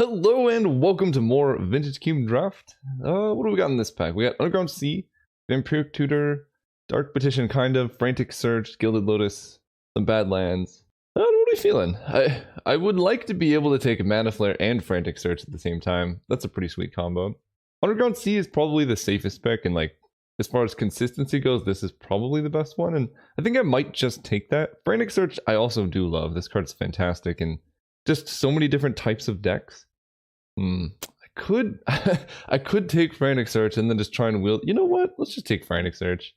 Hello and welcome to more Vintage Cube Draft. What do we got in this pack? We got Underground Sea, Vampiric Tutor, Dark Petition kind of, Frantic Search, Gilded Lotus, some Badlands. What are we feeling? I would like to be able to take Mana Flare and Frantic Search at the same time. That's a pretty sweet combo. Underground Sea is probably the safest pick, and like as far as consistency goes, this is probably the best one, and I think I might just take that. Frantic Search I also do love. This card's fantastic, and just so many different types of decks. I could I could take Frantic Search and then just try and wield. You know what? Let's just take Frantic Search.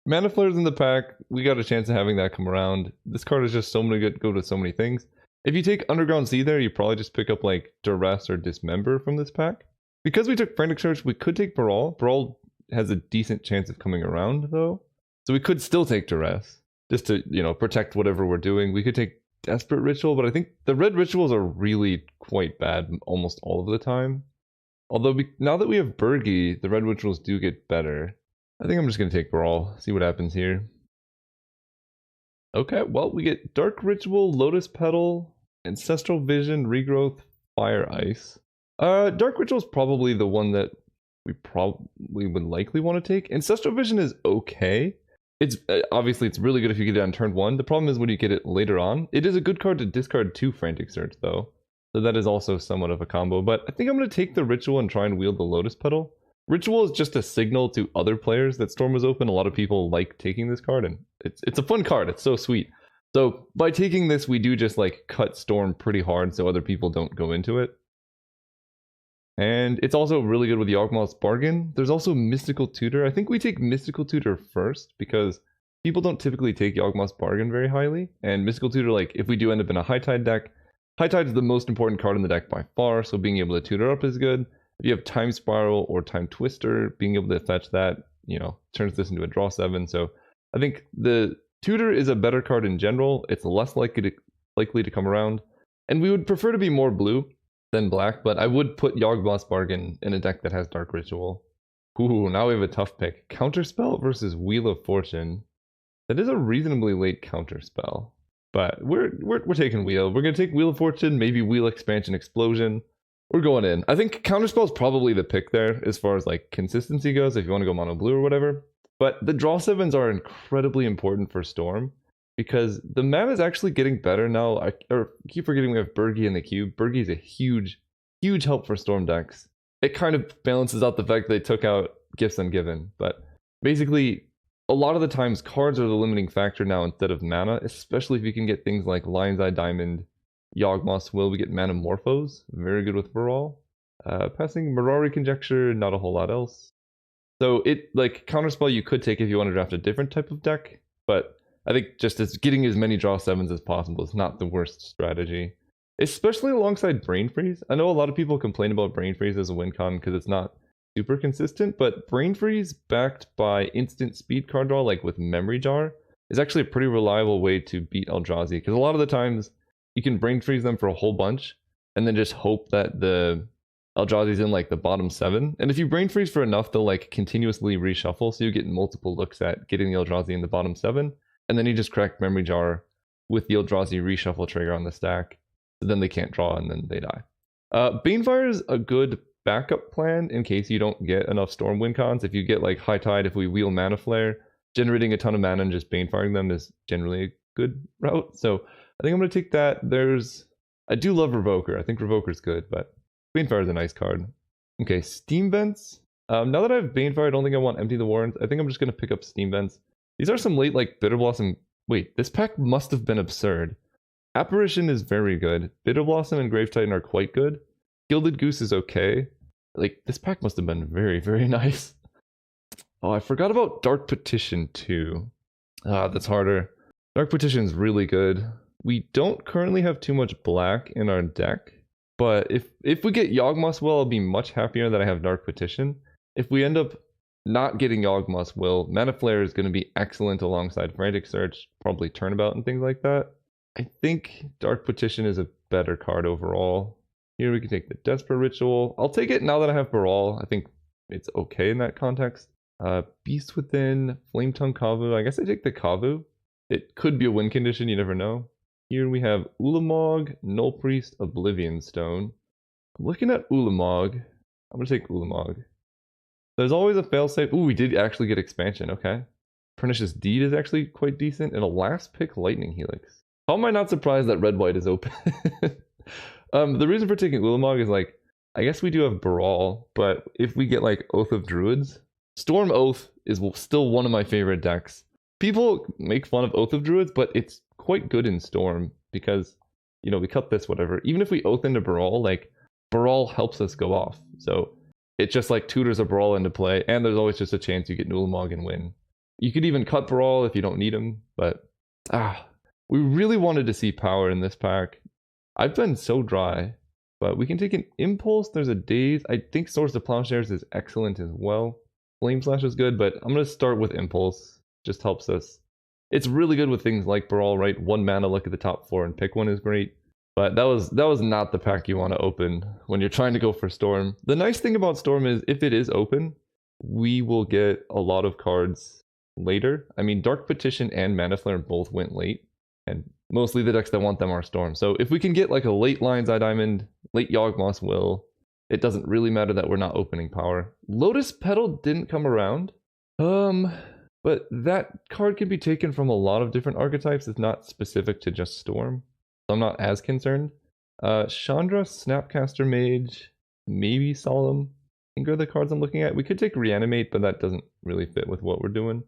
Mana Flare's in the pack. We got a chance of having that come around. This card is just so many good, go to so many things. If you take Underground Sea there, you probably just pick up like Duress or Dismember from this pack. Because we took Frantic Search, we could take Brawl. Brawl has a decent chance of coming around though. So we could still take Duress. Just to, you know, protect whatever we're doing. We could take Desperate Ritual, but I think the red rituals are really quite bad almost all of the time. Although now that we have Burgi, the red rituals do get better. I think I'm just going to take Brawl, see what happens here. Okay, well, we get Dark Ritual, Lotus Petal, Ancestral Vision, Regrowth, Fire Ice. Dark Ritual is probably the one that we probably would likely want to take. Ancestral Vision is okay. It's obviously it's really good if you get it on turn 1. The problem is when you get it later on. It is a good card to discard 2 Frantic Search though. So that is also somewhat of a combo. But I think I'm going to take the Ritual and try and wield the Lotus Petal. Ritual is just a signal to other players that Storm is open. A lot of people like taking this card, and it's a fun card. It's so sweet. So by taking this, we do just like cut Storm pretty hard so other people don't go into it. And it's also really good with Yawgmoth's Bargain. There's also Mystical Tutor. I think we take Mystical Tutor first because people don't typically take Yawgmoth's Bargain very highly. And Mystical Tutor, like if we do end up in a High Tide deck, High Tide is the most important card in the deck by far, so being able to tutor up is good. If you have Time Spiral or Time Twister, being able to fetch that, you know, turns this into a draw 7. So I think the Tutor is a better card in general. It's less likely to come around. And we would prefer to be more blue than black, but I would put Yawgmoth's Bargain in a deck that has Dark Ritual. Ooh, now we have a tough pick. Counterspell versus Wheel of Fortune. That is a reasonably late counterspell, but we're taking Wheel. We're gonna take Wheel of Fortune, maybe Wheel Expansion Explosion. We're going in. I think Counterspell is probably the pick there as far as like consistency goes, if you want to go mono blue or whatever. But the draw 7s are incredibly important for Storm, because the map is actually getting better now. I keep forgetting we have Burgi in the cube. Burgi is a huge help for Storm decks. It kind of balances out the fact that they took out Gifts Ungiven. But basically, a lot of the times, cards are the limiting factor now instead of mana, especially if you can get things like Lion's Eye Diamond, Yawgmoth's Will. We get Manamorphose, very good with Baral. Passing Mirari Conjecture, not a whole lot else. So it, like, Counterspell you could take if you want to draft a different type of deck, but I think just as getting as many draw 7s as possible is not the worst strategy. Especially alongside Brain Freeze. I know a lot of people complain about Brain Freeze as a win con because it's not super consistent, but Brain Freeze backed by instant speed card draw, like with Memory Jar, is actually a pretty reliable way to beat Eldrazi, because a lot of the times you can Brain Freeze them for a whole bunch and then just hope that the Eldrazi's in like the bottom 7. And if you Brain Freeze for enough, they'll like continuously reshuffle, so you get multiple looks at getting the Eldrazi in the bottom 7. And then you just crack Memory Jar with the Eldrazi reshuffle trigger on the stack. So then they can't draw and then they die. Banefire is a good backup plan in case you don't get enough Storm win cons. If you get like High Tide, if we wheel Mana Flare, generating a ton of mana and just Banefiring them is generally a good route. So I think I'm going to take that. I do love Revoker. I think Revoker's good, but Banefire is a nice card. Okay, Steam Vents. Now that I have Banefire, I don't think I want Empty the Warrens. I think I'm just going to pick up Steam Vents. These are some late, like, Bitter Blossom. Wait, this pack must have been absurd. Apparition is very good. Bitter Blossom and Grave Titan are quite good. Gilded Goose is okay. Like, this pack must have been very, very nice. Oh, I forgot about Dark Petition too. That's harder. Dark Petition is really good. We don't currently have too much black in our deck, but if we get Yawgmoth's Will, I'll be much happier that I have Dark Petition. If we end up not getting Yawgmoth's Will, Mana Flare is going to be excellent alongside Frantic Search, probably Turnabout and things like that. I think Dark Petition is a better card overall. Here we can take the Desperate Ritual. I'll take it now that I have Baral. I think it's okay in that context. Beast Within, Flame Tongue Kavu. I guess I take the Kavu. It could be a win condition, you never know. Here we have Ulamog, Null Priest, Oblivion Stone. I'm looking at Ulamog. I'm gonna take Ulamog. There's always a failsafe. Ooh, we did actually get expansion, okay. Pernicious Deed is actually quite decent, and a last pick Lightning Helix. How am I not surprised that red-white is open? The reason for taking Ulamog is like, I guess we do have Brawl, but if we get like Oath of Druids, Storm Oath is still one of my favorite decks. People make fun of Oath of Druids, but it's quite good in Storm because, you know, we cut this, whatever. Even if we Oath into Brawl, like, Brawl helps us go off. So it just like tutors a Brawl into play, and there's always just a chance you get Ulamog and win. You could even cut Brawl if you don't need him, but we really wanted to see power in this pack. I've been so dry, but we can take an Impulse. There's a Daze. I think Source of Plowshares is excellent as well. Flame Slash is good, but I'm going to start with Impulse. Just helps us. It's really good with things like Brawl, right? 1 mana, look at the top 4 and pick one is great. But that was not the pack you want to open when you're trying to go for Storm. The nice thing about Storm is if it is open, we will get a lot of cards later. I mean, Dark Petition and Mana Flare both went late, and mostly the decks that want them are Storm. So if we can get like a late Lion's Eye Diamond, late Yawgmoth's Will, it doesn't really matter that we're not opening power. Lotus Petal didn't come around. But that card can be taken from a lot of different archetypes. It's not specific to just Storm. So I'm not as concerned. Chandra, Snapcaster Mage, maybe Solemn, I think are the cards I'm looking at. We could take Reanimate, but that doesn't really fit with what we're doing.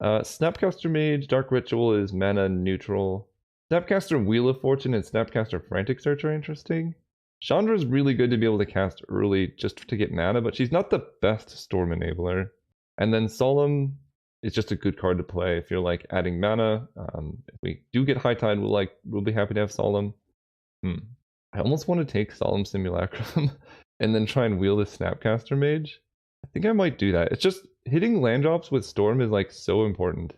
Snapcaster Mage, Dark Ritual is mana neutral. Snapcaster Wheel of Fortune and Snapcaster Frantic Search are interesting. Chandra is really good to be able to cast early just to get mana, but she's not the best Storm enabler. And then Solemn is just a good card to play if you're like adding mana. If we do get High Tide, we'll be happy to have Solemn. I almost want to take Solemn Simulacrum and then try and wheel the Snapcaster Mage. I think I might do that. It's just hitting land drops with Storm is like so important.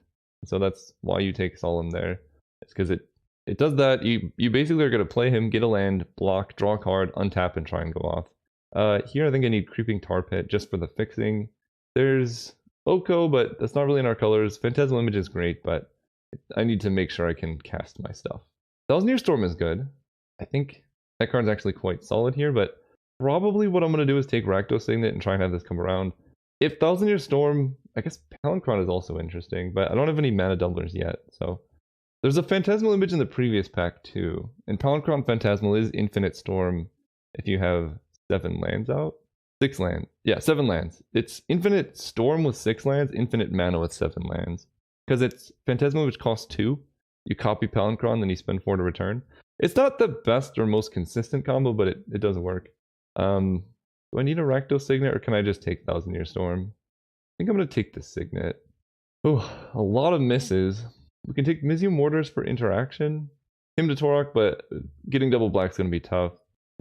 So that's why you take Solemn there. It's because it does that. You basically are going to play him, get a land, block, draw a card, untap, and try and go off. Here I think I need Creeping Tar Pit just for the fixing. There's Oko, but that's not really in our colors. Phantasmal Image is great, but I need to make sure I can cast my stuff. Thousand Year Storm is good. I think that card's actually quite solid here, but probably what I'm going to do is take Rakdos Signet and try and have this come around. If Thousand Year Storm, I guess Palinchron is also interesting, but I don't have any mana doublers yet, so... There's a Phantasmal Image in the previous pack too, and Palinchron Phantasmal is Infinite Storm if you have 7 lands out. 6 lands. Yeah, 7 lands. It's Infinite Storm with 6 lands, Infinite Mana with 7 lands. Because it's Phantasmal Image costs 2. You copy Palinchron, then you spend 4 to return. It's not the best or most consistent combo, but it does work. Do I need a Rakdos Signet, or can I just take Thousand Year Storm? I think I'm going to take the Signet. Oh, a lot of misses. We can take Mizium Mortars for interaction. Hymn to Torok, but getting double black's going to be tough.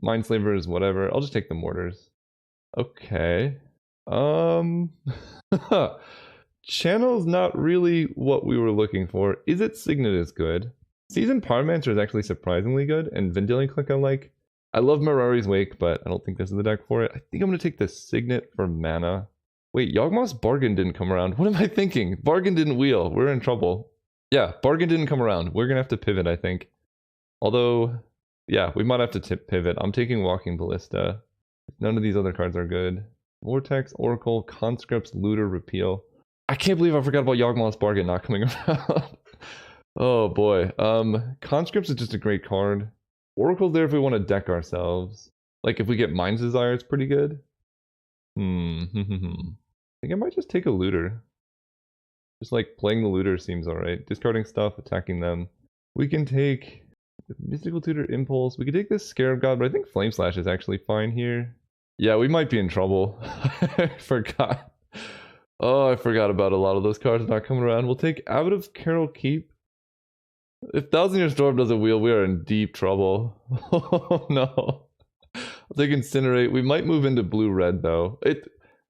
Mindslaver is whatever. I'll just take the Mortars. Okay. Channel's not really what we were looking for. Is it Signet is good. Seasoned Pyromancer is actually surprisingly good, and Vendilion Click I like. I love Mirari's Wake, but I don't think this is the deck for it. I think I'm going to take the Signet for mana. Wait, Yawgmoth's Bargain didn't come around. What am I thinking? Bargain didn't wheel. We're in trouble. Yeah, Bargain didn't come around. We're going to have to pivot, I think. Although, yeah, we might have to pivot. I'm taking Walking Ballista. None of these other cards are good. Vortex, Oracle, Conscripts, Looter, Repeal. I can't believe I forgot about Yawgmoth's Bargain not coming around. Oh boy. Conscripts is just a great card. Oracle's there if we want to deck ourselves. Like if we get Mind's Desire, it's pretty good. I think I might just take a Looter. Just like playing the Looter seems alright. Discarding stuff, attacking them. We can take Mystical Tutor, Impulse. We could take this Scarab God, but I think Flame Slash is actually fine here. Yeah, we might be in trouble. I forgot. Oh, I forgot about a lot of those cards not coming around. We'll take Abbot of Carol Keep. If Thousand Year Storm doesn't wheel, we are in deep trouble. Oh no. I'll take Incinerate. We might move into blue-red though.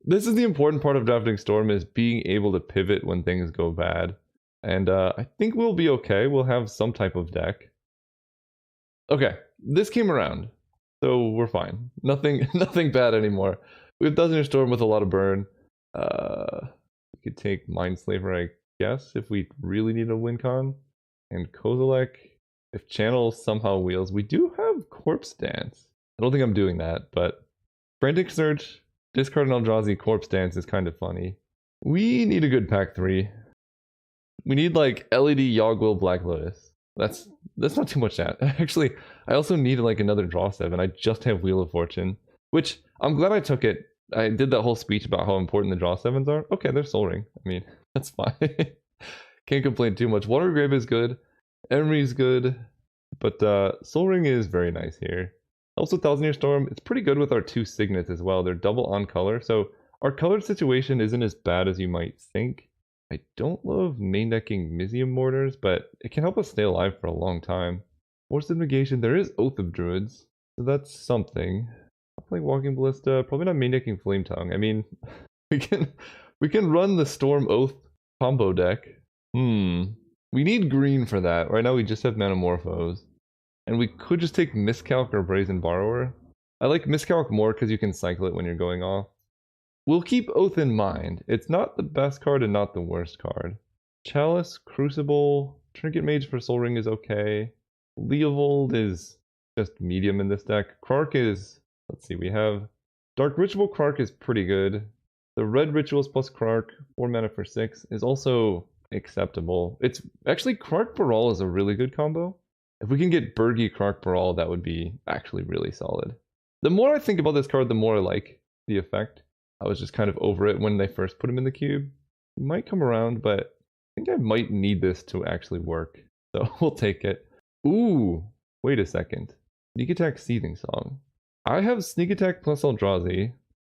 This is the important part of drafting Storm, is being able to pivot when things go bad. And I think we'll be okay. We'll have some type of deck. Okay, this came around. So we're fine. Nothing bad anymore. We have Thousand Year Storm with a lot of burn. We could take Mindslaver, I guess, if we really need a win con. And Kozilek, if Channel somehow wheels. We do have Corpse Dance. I don't think I'm doing that, but Frantic Search, discard an Eldrazi, Corpse Dance is kind of funny. We need a good pack 3. We need like LED Yogwill Black Lotus. That's not too much that. Actually, I also need like another draw 7. I just have Wheel of Fortune, which I'm glad I took it. I did that whole speech about how important the draw 7s are. Okay, they're Soul Ring. I mean, that's fine. Can't complain too much. Water Grave is good. Emery's good. But Soul Ring is very nice here. Also, Thousand Year Storm, it's pretty good with our 2 Signets as well. They're double on color, so our colored situation isn't as bad as you might think. I don't love main decking Mizium Mortars, but it can help us stay alive for a long time. Force of Negation, there is Oath of Druids, so that's something. I'm playing Walking Ballista, probably not main decking Flame Tongue. I mean, we can run the Storm Oath combo deck. We need green for that. Right now we just have Manamorphose. And we could just take Miscalc or Brazen Borrower. I like Miscalc more because you can cycle it when you're going off. We'll keep Oath in mind. It's not the best card and not the worst card. Chalice, Crucible, Trinket Mage for Soul Ring is okay. Leovold is just medium in this deck. Krark is, let's see, we have Dark Ritual Krark is pretty good. The Red Rituals plus Krark, 4 mana for 6, is also acceptable. It's actually Krark Baral is a really good combo. If we can get Bergy Krark Baral, that would be actually really solid. The more I think about this card, the more I like the effect. I was just kind of over it when they first put him in the cube. It might come around, but I think I might need this to actually work. So we'll take it. Ooh, wait a second. Sneak Attack Seething Song. I have Sneak Attack plus Eldrazi.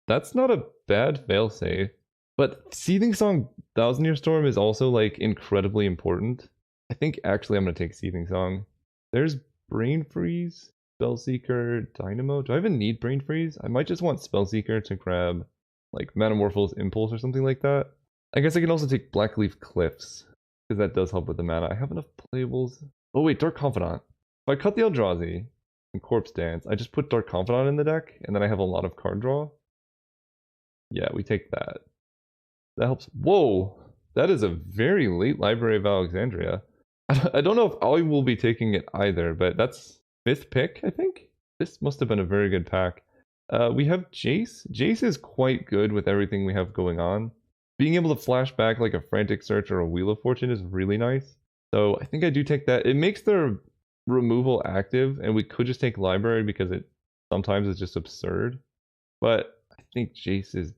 That's not a bad failsafe. But Seething Song Thousand Year Storm is also like incredibly important. I think actually I'm going to take Seething Song. There's Brain Freeze, Spellseeker, Dynamo. Do I even need Brain Freeze? I might just want Spellseeker to grab like Manamorphose Impulse or something like that. I guess I can also take Blackleaf Cliffs, because that does help with the mana. I have enough playables. Oh wait, Dark Confidant. If I cut the Eldrazi and Corpse Dance, I just put Dark Confidant in the deck, and then I have a lot of card draw. Yeah, we take that. That helps. Whoa! That is a very late Library of Alexandria. I don't know if I will be taking it either, but that's 5th pick, I think? This must have been a very good pack. We have Jace. Jace is quite good with everything we have going on. Being able to flash back like a Frantic Search or a Wheel of Fortune is really nice. So I think I do take that. It makes the removal active, and we could just take Library because it sometimes is just absurd. But I think Jace is...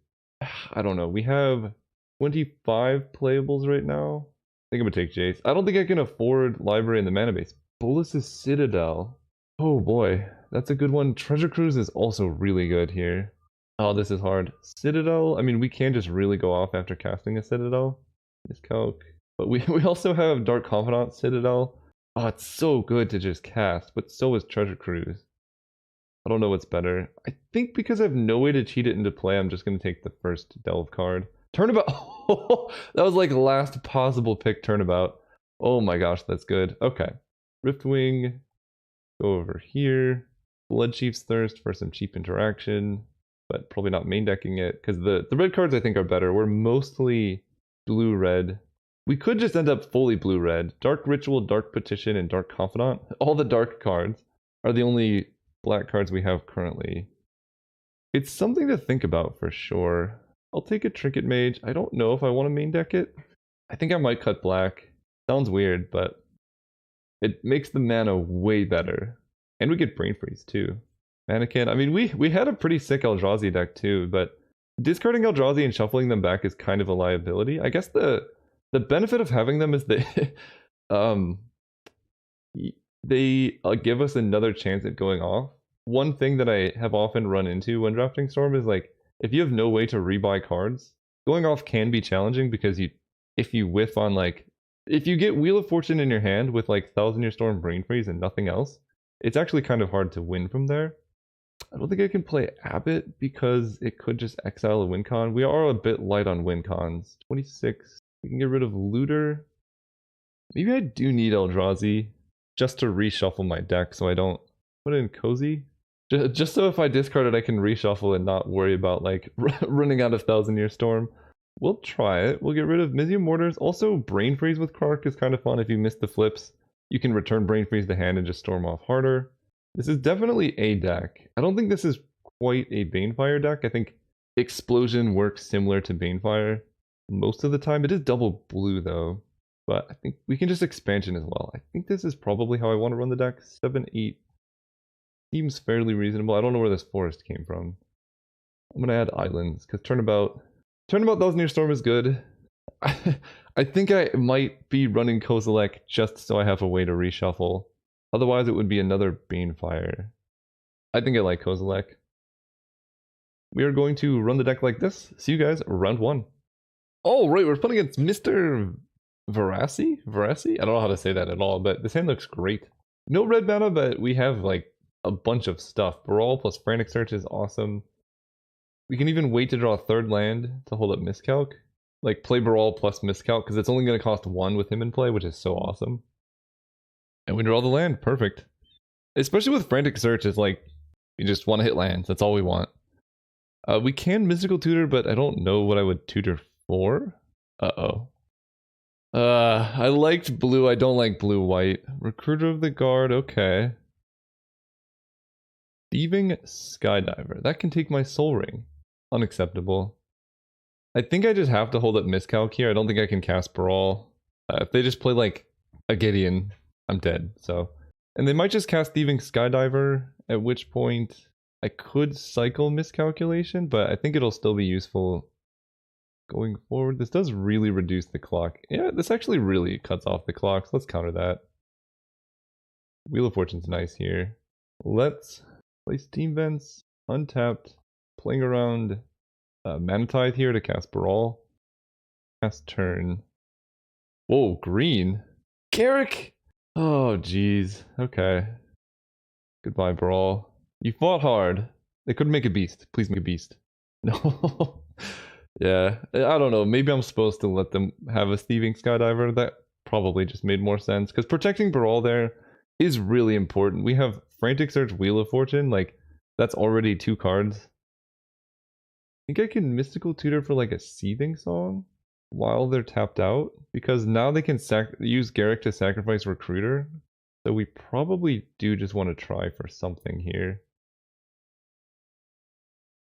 I don't know. We have 25 playables right now. I think I'm gonna take Jace. I don't think I can afford Library in the mana base. Bolas's Citadel. Oh boy, that's a good one. Treasure Cruise is also really good here. Oh, this is hard. Citadel, I mean, we can just really go off after casting a Citadel. This Coke. But we also have Dark Confidant Citadel. Oh, it's so good to just cast, but so is Treasure Cruise. I don't know what's better. I think because I have no way to cheat it into play, I'm just going to take the first Delve card. Turnabout! That was like last possible pick Turnabout. Oh my gosh, that's good. Okay. Riftwing. Go over here. Bloodchief's Thirst for some cheap interaction. But probably not main decking it, because the red cards I think are better. We're mostly blue-red. We could just end up fully blue-red. Dark Ritual, Dark Petition, and Dark Confidant. All the dark cards are the only black cards we have currently. It's something to think about for sure. I'll take a Trinket Mage. I don't know if I want to main deck it. I think I might cut black. Sounds weird, but it makes the mana way better. And we get Brain Freeze too. Mannequin. I mean, we had a pretty sick Eldrazi deck too, but discarding Eldrazi and shuffling them back is kind of a liability. I guess the benefit of having them is that they give us another chance at going off. One thing that I have often run into when drafting Storm is like, if you have no way to rebuy cards, going off can be challenging because if you whiff on like, if you get Wheel of Fortune in your hand with like Thousand Year Storm, Brain Freeze, and nothing else, it's actually kind of hard to win from there. I don't think I can play Abbot because it could just exile a win con. We are a bit light on win cons. 26. We can get rid of Looter. Maybe I do need Eldrazi just to reshuffle my deck so I don't put in Cozy. Just so if I discard it, I can reshuffle and not worry about like running out of Thousand Year Storm. We'll try it. We'll get rid of Mizium Mortars. Also, Brain Freeze with Krark is kind of fun. If you miss the flips, you can return Brain Freeze to hand and just storm off harder. This is definitely a deck. I don't think this is quite a Banefire deck. I think Explosion works similar to Banefire most of the time. It is double blue though, but I think we can just expansion as well. I think this is probably how I want to run the deck. 7, 8 seems fairly reasonable. I don't know where this forest came from. I'm gonna add islands because turnabout Those Near Storm is good. I think I might be running Kozilek just so I have a way to reshuffle. Otherwise, it would be another Banefire. I think I like Kozilek. We are going to run the deck like this. See you guys round 1. Oh, right, we're playing against Mr. Verassi? Verassi? I don't know how to say that at all, but this hand looks great. No red mana, but we have like a bunch of stuff. Brawl plus Frantic Search is awesome. We can even wait to draw a third land to hold up Miscalc. Like play Brawl plus Miscalc, because it's only going to cost 1 with him in play, which is so awesome. And we draw the land. Perfect. Especially with Frantic Search, it's like, you just want to hit lands. That's all we want. We can Mystical Tutor, but I don't know what I would tutor for. Uh-oh. I liked blue. I don't like blue-white. Recruiter of the Guard, okay. Thieving Skydiver. That can take my Soul Ring. Unacceptable. I think I just have to hold up Miscalc here. I don't think I can cast Brawl. If they just play like a Gideon, I'm dead. So, and they might just cast Thieving Skydiver, at which point I could cycle Miscalculation, but I think it'll still be useful going forward. This does really reduce the clock. Yeah, this actually really cuts off the clock, so let's counter that. Wheel of Fortune's nice here. Let's place Team Vents, untapped, playing around Mana Tithe here to cast Brawl. Cast turn. Whoa, green. Garrick! Oh, jeez. Okay. Goodbye, Brawl. You fought hard. They couldn't make a beast. Please make a beast. No. Yeah, I don't know. Maybe I'm supposed to let them have a Thieving Skydiver. That probably just made more sense. Because protecting Brawl there is really important. We have Frantic Search, Wheel of Fortune. Like, that's already 2 cards. I think I can Mystical Tutor for like a Seething Song while they're tapped out. Because now they can use Garrick to sacrifice Recruiter. So we probably do just want to try for something here.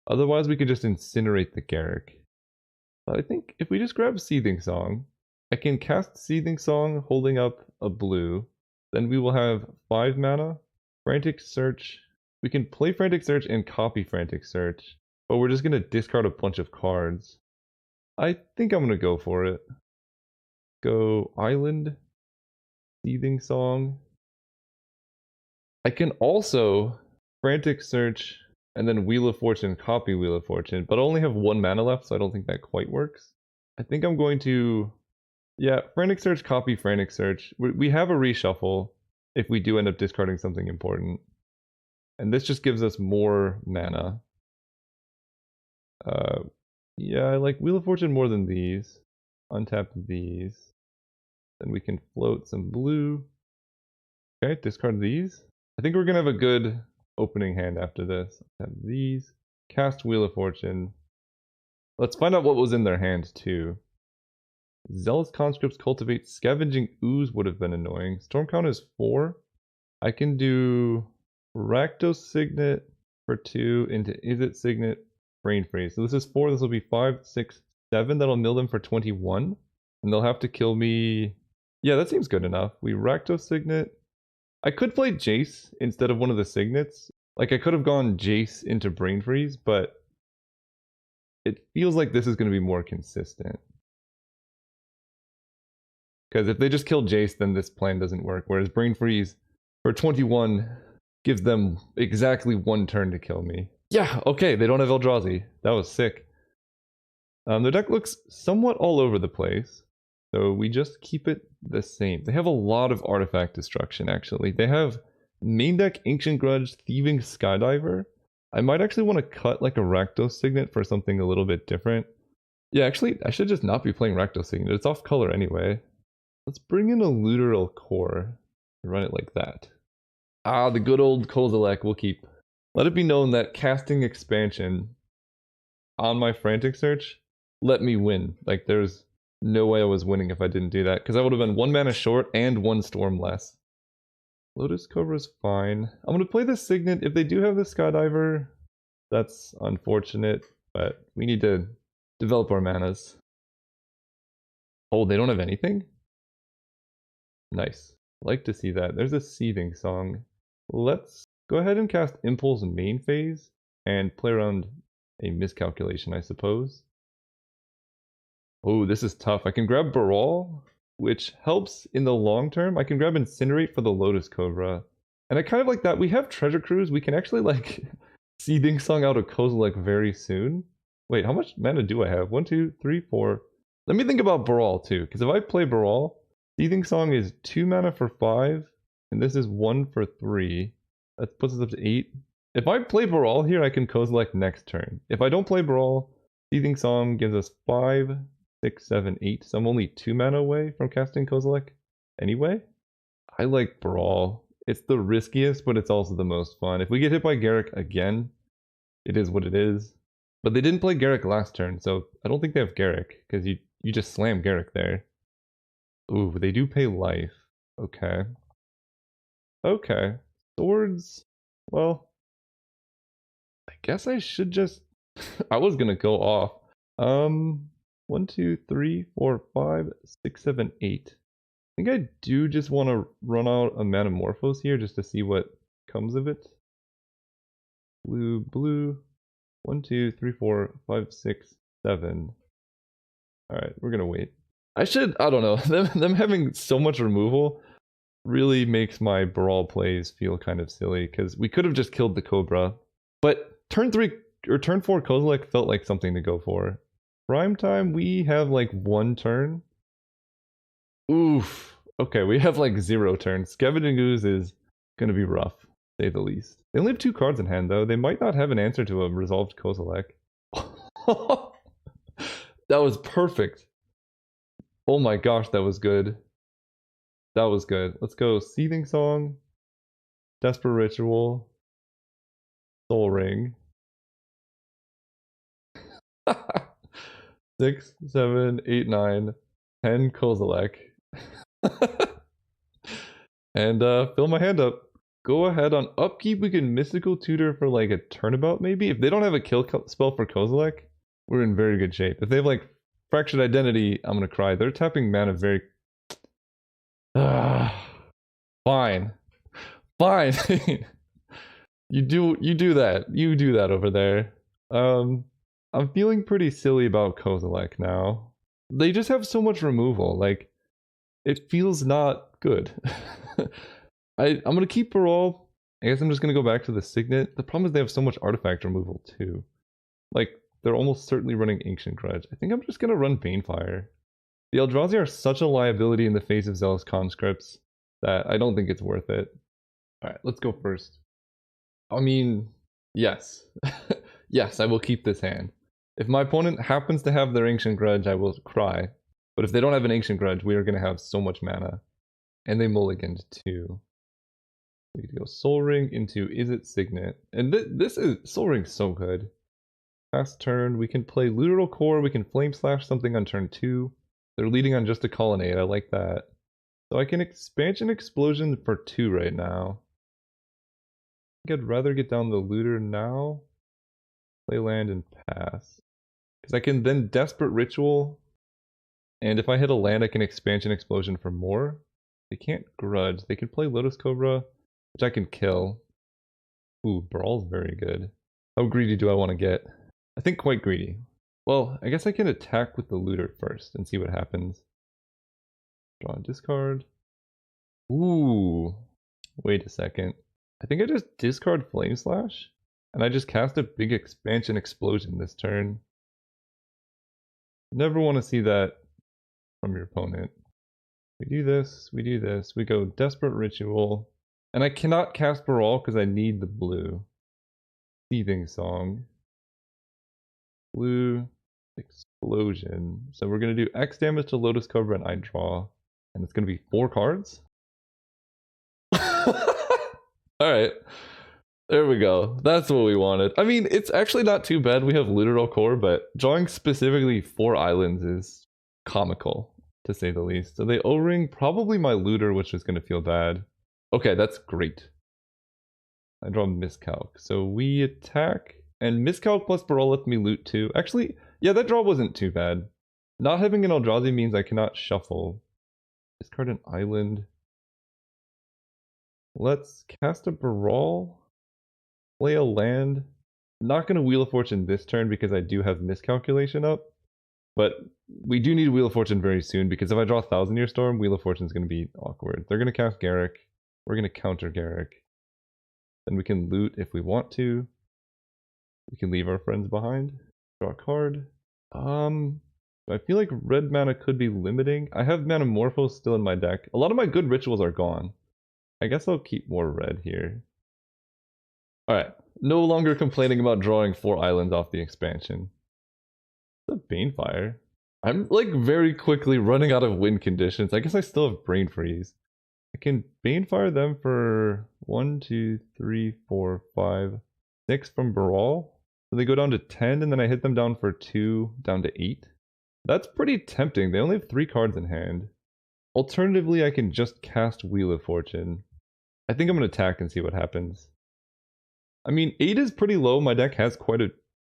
Otherwise, we could just incinerate the Garrick. I think if we just grab Seething Song, I can cast Seething Song holding up a blue. Then we will have 5 mana. Frantic Search. We can play Frantic Search and copy Frantic Search. But we're just going to discard a bunch of cards. I think I'm going to go for it. Go Island. Seething Song. I can also Frantic Search and then Wheel of Fortune, copy Wheel of Fortune, but I only have 1 mana left, so I don't think that quite works. I think I'm going to, yeah, Frantic Search, copy Frantic Search. We have a reshuffle if we do end up discarding something important. And this just gives us more mana. Yeah, I like Wheel of Fortune more than these. Untap these. Then we can float some blue. Okay, discard these. I think we're going to have a good opening hand after this. Have these. Cast Wheel of Fortune. Let's find out what was in their hand too. Zealous Conscripts Cultivate. Scavenging Ooze would have been annoying. Storm count is 4. I can do Rakdos Signet for 2 into Izzet Signet, Brain Freeze. So this is 4, this will be 5, 6, 7. That'll mill them for 21. And they'll have to kill me. Yeah, that seems good enough. We Rakdos Signet. I could play Jace instead of one of the Signets. Like, I could have gone Jace into Brain Freeze, but it feels like this is going to be more consistent. Because if they just kill Jace, then this plan doesn't work. Whereas Brain Freeze for 21 gives them exactly 1 turn to kill me. Yeah, okay, they don't have Eldrazi. That was sick. Their deck looks somewhat all over the place. So we just keep it the same. They have a lot of artifact destruction, actually. They have main deck Ancient Grudge, Thieving Skydiver. I might actually want to cut like a Rakdos Signet for something a little bit different. Yeah, actually, I should just not be playing Rakdos Signet. It's off color anyway. Let's bring in a Luteral Core and run it like that. Ah, the good old Kozilek we'll keep. Let it be known that casting expansion on my Frantic Search let me win. Like, there's no way I was winning if I didn't do that, because I would have been 1 mana short and 1 storm less. Lotus Cobra's fine. I'm gonna play the Signet. If they do have the Skydiver, that's unfortunate, but we need to develop our manas. Oh, they don't have anything? Nice. Like to see that. There's a Seething Song. Let's go ahead and cast Impulse main phase and play around a miscalculation, I suppose. Oh, this is tough. I can grab Baral, which helps in the long term. I can grab Incinerate for the Lotus Cobra. And I kind of like that. We have Treasure Cruise. We can actually like Seething Song out of Kozilek very soon. Wait, how much mana do I have? 1, 2, 3, 4. Let me think about Baral too, because if I play Baral, Seething Song is 2 mana for 5, and this is 1 for 3. That puts us up to 8. If I play Baral here, I can Kozilek next turn. If I don't play Baral, Seething Song gives us 5, 6, 7, 8. So I'm only 2 mana away from casting Kozilek anyway. I like Baral. It's the riskiest, but it's also the most fun. If we get hit by Garruk again, it is what it is. But they didn't play Garruk last turn, so I don't think they have Garruk, because you just slam Garruk there. Ooh, they do pay life. Okay. Okay. Swords. Well, I guess I should just... I was gonna go off. 1, 2, 3, 4, 5, 6, 7, 8. I think I do just want to run out a Metamorphose here just to see what comes of it. Blue, blue. 1, 2, 3, 4, 5, 6, 7. Alright, we're gonna wait. I don't know, them having so much removal really makes my Brawl plays feel kind of silly, because we could have just killed the Cobra. But turn 3 or turn 4 Kozilek felt like something to go for. Prime time, we have like 1 turn. Oof. Okay, we have like 0 turns. Scavenging Ooze is gonna be rough, to say the least. They only have 2 cards in hand though. They might not have an answer to a resolved Kozilek. That was perfect. Oh my gosh, that was good. That was good. Let's go Seething Song, Desperate Ritual, Soul Ring. 6, 7, 8, 9, 10 Kozilek. And fill my hand up. Go ahead on upkeep, we can Mystical Tutor for like a turnabout maybe. If they don't have a kill spell for Kozilek, we're in very good shape. If they have like Fractured Identity, I'm gonna cry. They're tapping mana very... Fine. Fine. You do that. You do that over there. I'm feeling pretty silly about Kozilek now. They just have so much removal. Like, it feels not good. I'm gonna keep Baral. I guess I'm just gonna go back to the Signet. The problem is they have so much artifact removal too. Like, they're almost certainly running Ancient Grudge. I think I'm just gonna run Banefire. The Eldrazi are such a liability in the face of Zealous Conscripts that I don't think it's worth it. Alright, let's go first. I mean, yes. Yes, I will keep this hand. If my opponent happens to have their Ancient Grudge, I will cry. But if they don't have an Ancient Grudge, we are going to have so much mana. And they mulliganed too. We could go Soul Ring into Is It Signet. And this is... Soul Ring's so good. Last turn, we can play Literal Core, we can Flame Slash something on turn 2. They're leading on just a Colonnade, I like that. So I can Expansion Explosion for 2 right now. I think I'd rather get down the Looter now. Play land and pass. Because I can then Desperate Ritual. And if I hit a land, I can Expansion Explosion for more. They can't Grudge. They can play Lotus Cobra, which I can kill. Ooh, Brawl's very good. How greedy do I want to get? I think quite greedy. Well, I guess I can attack with the Looter first and see what happens. Draw and discard. Ooh. Wait a second. I think I just discard Flame Slash? And I just cast a big Expansion Explosion this turn. Never want to see that from your opponent. We do this, we go Desperate Ritual. And I cannot cast Baral because I need the blue. Seething Song. Blue Explosion. So we're going to do X damage to Lotus Cobra and I draw. And it's going to be 4 cards? Alright. There we go. That's what we wanted. I mean, it's actually not too bad. We have Literal Core, but drawing specifically 4 islands is comical, to say the least. So they O-ring probably my Looter, which is going to feel bad. Okay, that's great. I draw miscalc. So we attack, and miscalc plus Baral lets me loot too. Actually, yeah, that draw wasn't too bad. Not having an Eldrazi means I cannot shuffle. Discard an island. Let's cast a Baral. Play a land. Not going to Wheel of Fortune this turn because I do have miscalculation up. But we do need Wheel of Fortune very soon because if I draw Thousand Year Storm, Wheel of Fortune is going to be awkward. They're going to cast Garrick. We're going to counter Garrick. Then we can loot if we want to. We can leave our friends behind. Draw a card. I feel like red mana could be limiting. I have Manamorphose still in my deck. A lot of my good rituals are gone. I guess I'll keep more red here. Alright. No longer complaining about drawing 4 islands off the expansion. The Banefire. I'm like very quickly running out of win conditions. I guess I still have Brain Freeze. I can Banefire them for 1, 2, 3, 4, 5, 6 from Baral. So they go down to 10, and then I hit them down for 2, down to 8. That's pretty tempting. They only have 3 cards in hand. Alternatively, I can just cast Wheel of Fortune. I think I'm going to attack and see what happens. I mean, 8 is pretty low. My deck has quite a...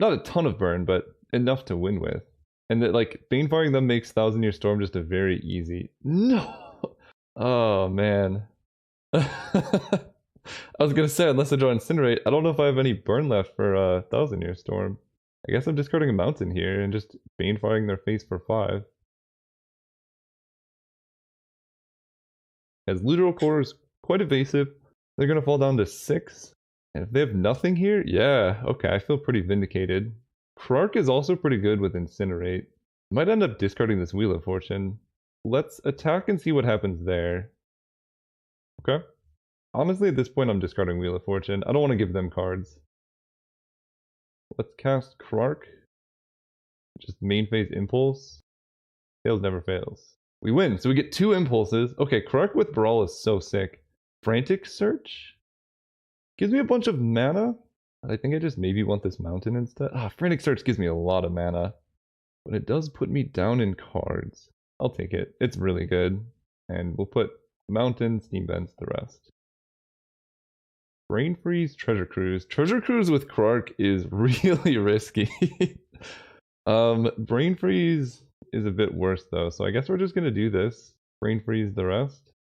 not a ton of burn, but enough to win with. And that, like, Banefiring them makes Thousand Year Storm just a very easy... No! Oh, man. I was gonna say, unless I draw Incinerate, I don't know if I have any burn left for Thousand Year Storm. I guess I'm discarding a mountain here and just Banefiring their face for 5. As Literal Core is quite evasive, they're gonna fall down to 6. And if they have nothing here, yeah, okay, I feel pretty vindicated. Krark is also pretty good with Incinerate. Might end up discarding this Wheel of Fortune. Let's attack and see what happens there. Okay. Honestly, at this point, I'm discarding Wheel of Fortune. I don't want to give them cards. Let's cast Krark. Just main phase Impulse. Fails never fails. We win, so we get 2 impulses. Okay, Krark with Brawl is so sick. Frantic Search? Gives me a bunch of mana. I think I just maybe want this mountain instead. Frantic Search gives me a lot of mana. But it does put me down in cards. I'll take it. It's really good. And we'll put Mountain, Steam Vents, the rest. Brain Freeze, Treasure Cruise. Treasure Cruise with Krark is really risky. Brain Freeze is a bit worse though, so I guess we're just gonna do this. Brain Freeze the rest.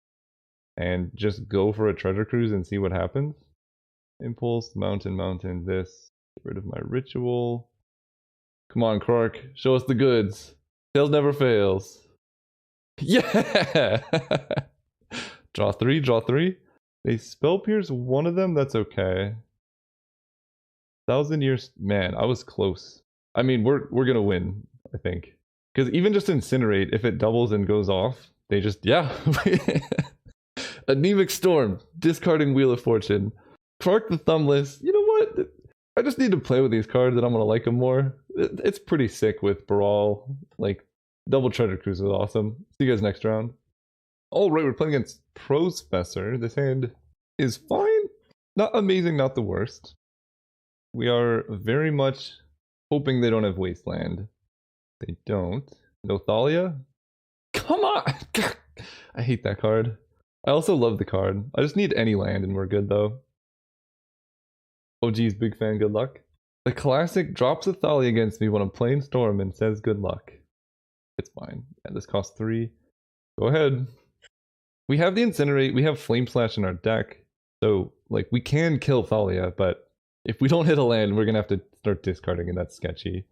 And just go for a Treasure Cruise and see what happens. Impulse, Mountain, this. Get rid of my ritual. Come on, Krark, show us the goods. Tails never fails. Yeah! Draw 3, draw 3. They Spell Pierce one of them, that's okay. 1,000 years, man, I was close. I mean, we're gonna win, I think. Because even just Incinerate, if it doubles and goes off, they just, yeah. Anemic Storm, discarding Wheel of Fortune. Krark the Thumbless, you know what? I just need to play with these cards and I'm gonna like them more. It's pretty sick with Brawl. Like, Double Treasure Cruise is awesome. See you guys next round. Alright, we're playing against Prosfessor. This hand is fine. Not amazing, not the worst. We are very much hoping they don't have Wasteland. They don't. No Thalia? Come on! I hate that card. I also love the card. I just need any land and we're good though. Oh geez, big fan, good luck. The classic drops a Thalia against me when I'm playing Storm and says good luck. It's fine. Yeah, this costs 3. Go ahead. We have the Incinerate, we have Flame Slash in our deck. So, like, we can kill Thalia, but if we don't hit a land, we're gonna have to start discarding and that's sketchy.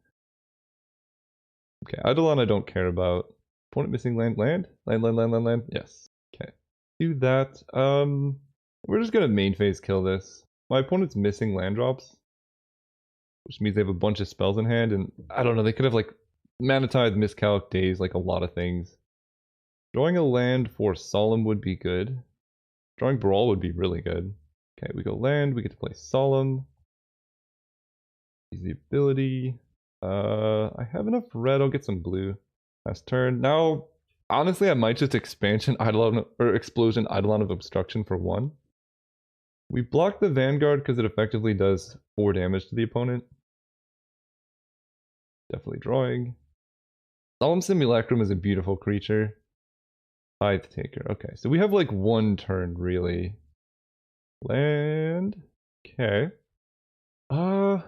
Okay, Eidolon I don't care about. Opponent missing land? Land? Yes. Okay. Do that. We're just gonna main phase kill this. My opponent's missing land drops. Which means they have a bunch of spells in hand, and I don't know, they could have like Mana Tithe, Miscalc, Daze, like a lot of things. Drawing a land for Solemn would be good. Drawing Brawl would be really good. Okay, we go land, we get to play Solemn. Use the ability. I have enough red, I'll get some blue. Last turn. Now, honestly, I might just Expansion Eidolon, or Explosion Eidolon of Obstruction for 1. We block the Vanguard because it effectively does 4 damage to the opponent. Definitely drawing. Solemn Simulacrum is a beautiful creature. Tithe Taker. Okay, so we have like 1 turn, really. Land. Okay. I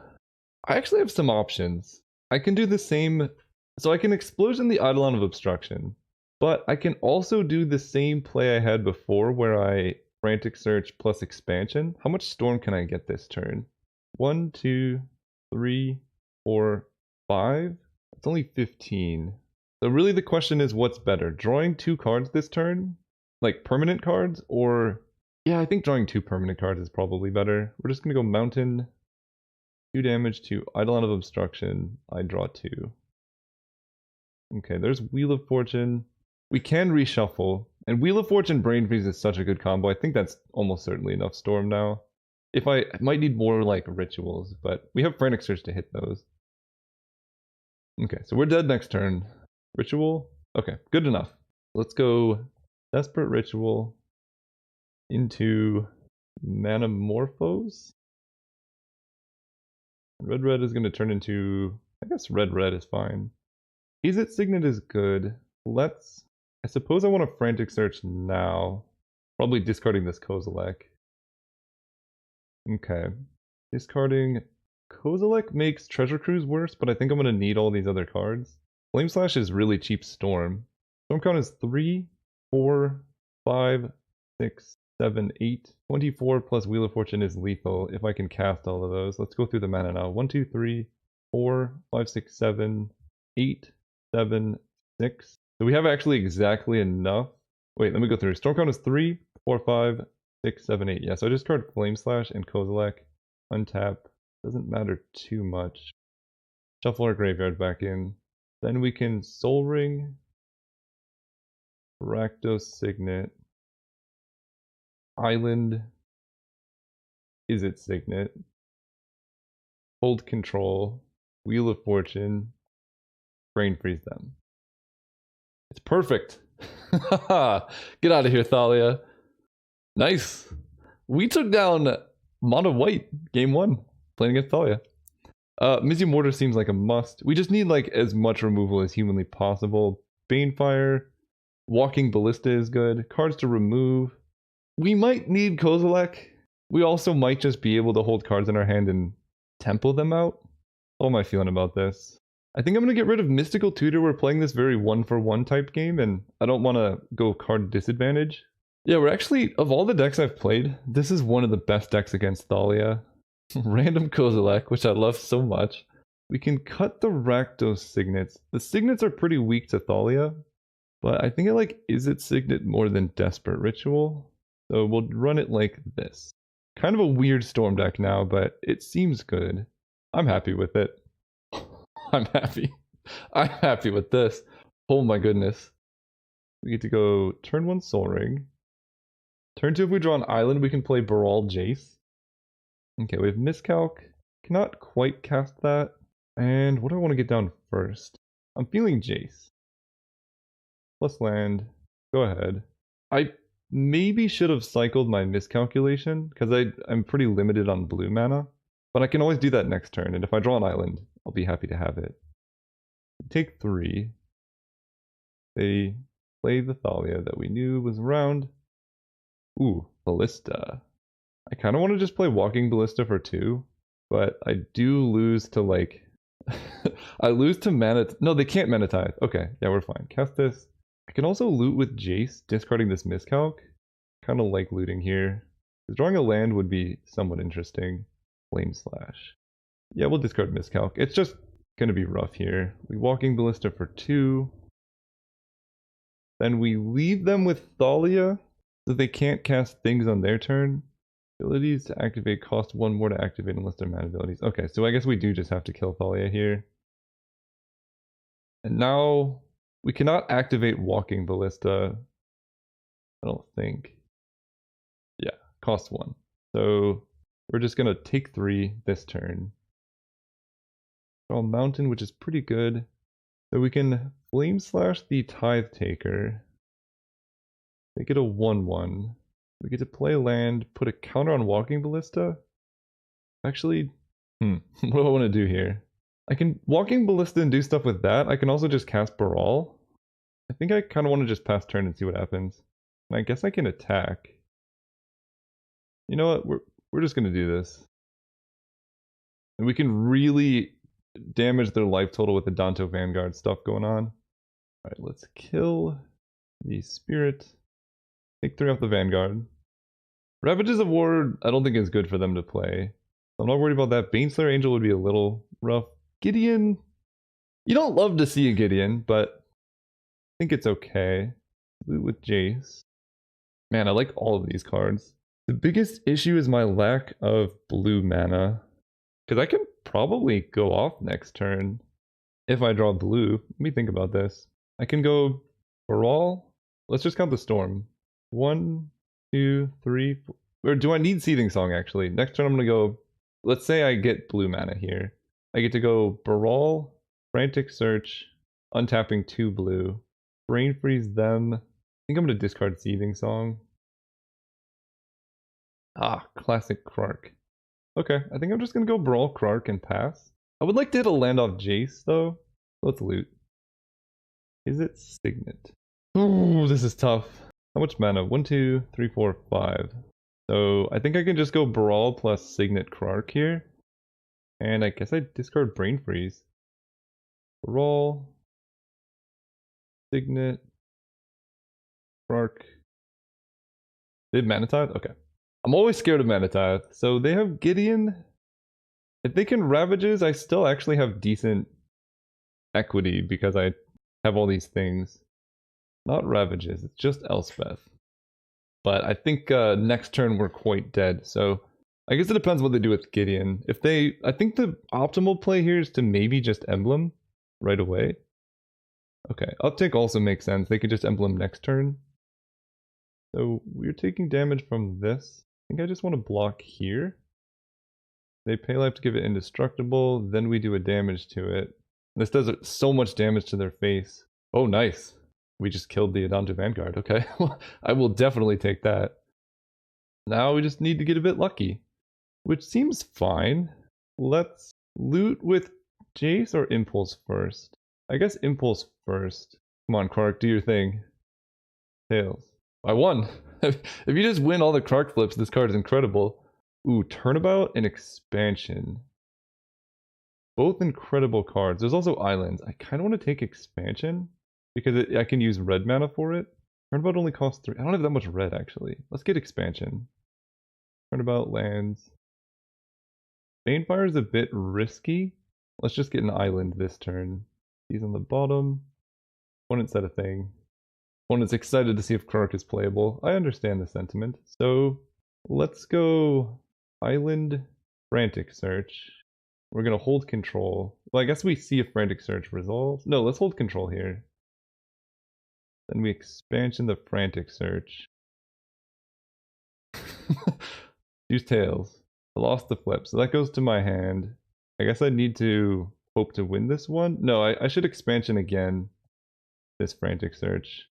actually have some options. I can do the same. So I can Explosion the Eidolon of Obstruction. But I can also do the same play I had before where I Frantic Search plus Expansion. How much Storm can I get this turn? 1, 2, 3, 4, 5? It's only 15. So really the question is what's better? Drawing 2 cards this turn? Like permanent cards? Or... yeah, I think drawing 2 permanent cards is probably better. We're just gonna go Mountain. 2 damage to Eidolon of Obstruction. I draw 2. Okay, there's Wheel of Fortune. We can reshuffle. And Wheel of Fortune Brain Freeze is such a good combo. I think that's almost certainly enough Storm now. If I might need more like rituals, but we have Frantic Search to hit those. Okay, so we're dead next turn. Ritual? Okay, good enough. Let's go Desperate Ritual into Manamorphose. Red is going to turn into... I guess red is fine. Izzet Signet is good. Let's... I suppose I want a Frantic Search now. Probably discarding this Kozilek. Okay. Discarding... Kozilek makes Treasure Cruise worse, but I think I'm going to need all these other cards. Flame Slash is really cheap Storm. Storm count is 3, 4, 5, 6, 7, 8. 24 plus Wheel of Fortune is lethal if I can cast all of those. Let's go through the mana now. 1, 2, 3, 4, 5, 6, 7, 8, 7, 6. So we have actually exactly enough. Wait, let me go through. Storm count is 3, 4, 5, 6, 7, 8. Yeah, so I discard Flame Slash and Kozilek. Untap. Doesn't matter too much. Shuffle our graveyard back in. Then we can Soul Ring. Rakdos Signet. Island. Izzet Signet. Hold Control. Wheel of Fortune. Brain Freeze them. It's perfect. Get out of here, Thalia. Nice. We took down Mono White game 1, playing against Thalia. Mizzy Mortar seems like a must. We just need like as much removal as humanly possible. Banefire. Walking Ballista is good. Cards to remove. We might need Kozilek. We also might just be able to hold cards in our hand and tempo them out. How am I feeling about this? I think I'm going to get rid of Mystical Tutor. We're playing this very 1-for-1 type game, and I don't want to go card disadvantage. Yeah, we're actually, of all the decks I've played, this is one of the best decks against Thalia. Random Kozilek, which I love so much. We can cut the Rakdos Signets. The Signets are pretty weak to Thalia, but I think I like Izzet Signet more than Desperate Ritual. So we'll run it like this. Kind of a weird Storm deck now, but it seems good. I'm happy with it. I'm happy. I'm happy with this. Oh my goodness. We get to go turn 1 Soul Ring. Turn 2 if we draw an island, we can play Baral Jace. Okay, we have Miscalc. Cannot quite cast that. And what do I want to get down first? I'm feeling Jace. Plus land. Go ahead. I maybe should have cycled my miscalculation, because I'm pretty limited on blue mana. But I can always do that next turn, and if I draw an island, I'll be happy to have it. Take 3. They play the Thalia that we knew was around. Ooh, Ballista. I kind of want to just play Walking Ballista for 2, but I do lose to like... I lose to mana... No, they can't Mana Tithe. Okay, yeah, we're fine. Cast this. I can also loot with Jace, discarding this Miscalc. Kind of like looting here. Drawing a land would be somewhat interesting. Flame Slash. Yeah, we'll discard Miscalc. It's just going to be rough here. We Walking Ballista for 2. Then we leave them with Thalia, so they can't cast things on their turn. Abilities to activate cost 1 more to activate unless they're mana abilities. Okay, so I guess we do just have to kill Thalia here. And now we cannot activate Walking Ballista. I don't think. Yeah, cost 1. So we're just going to take 3 this turn. Draw Mountain, which is pretty good. So we can Flame Slash the Tithe Taker. Make it a 1-1. We get to play land, put a counter on Walking Ballista. Actually, what do I want to do here? I can Walking Ballista and do stuff with that. I can also just cast Baral. I think I kind of want to just pass turn and see what happens. And I guess I can attack. You know what? We're just gonna do this. And we can really damage their life total with the Danto Vanguard stuff going on. Alright, let's kill the Spirit. Take 3 off the Vanguard. Ravages of War, I don't think is good for them to play. I'm not worried about that. Baneslayer Angel would be a little rough. Gideon, you don't love to see a Gideon, but I think it's okay. Loot with Jace. Man, I like all of these cards. The biggest issue is my lack of blue mana. Because I can probably go off next turn if I draw blue. Let me think about this. I can go Baral. Let's just count the Storm. 1, 2, 3, 4. Or do I need Seething Song actually? Next turn I'm going to go. Let's say I get blue mana here. I get to go Baral, Frantic Search, untapping 2 blue. Brain Freeze them. I think I'm going to discard Seething Song. Ah, classic Krark. Okay, I think I'm just going to go Brawl Krark and pass. I would like to hit a land off Jace though. Let's loot. Is it Signet? Ooh, this is tough. How much mana? 1, 2, 3, 4, 5. So I think I can just go Brawl plus Signet Krark here. And I guess I discard Brain Freeze. Brawl. Signet. Krark. They have Mana Tithe? Okay. I'm always scared of Mana Tithe. So they have Gideon. If they can Ravages, I still actually have decent equity because I have all these things. Not Ravages, it's just Elspeth. But I think next turn we're quite dead, so I guess it depends what they do with Gideon. If they, I think the optimal play here is to maybe just Emblem right away. Okay, Uptake also makes sense. They could just Emblem next turn. So we're taking damage from this. I think I just want to block here. They pay life to give it indestructible, then we do a damage to it. This does so much damage to their face. Oh, nice. We just killed the Adanto Vanguard. Okay, I will definitely take that. Now we just need to get a bit lucky, which seems fine. Let's loot with Jace or Impulse first. I guess Impulse first. Come on, Krark, do your thing. Tails. I won. If you just win all the Krark flips, this card is incredible. Ooh, Turnabout and Expansion. Both incredible cards. There's also Islands. I kind of want to take Expansion because I can use red mana for it. Turnabout only costs 3. I don't have that much red actually. Let's get Expansion. Turnabout lands. Banefire is a bit risky. Let's just get an island this turn. He's on the bottom. Opponent said a thing. Opponent's excited to see if Krark is playable. I understand the sentiment. So let's go Island, Frantic Search. We're gonna hold control. Well, I guess we see if Frantic Search resolves. No, let's hold control here. Then we expansion the Frantic Search. Use Tails. I lost the flip, so that goes to my hand. I guess I need to hope to win this one. No, I should expansion again. This Frantic Search.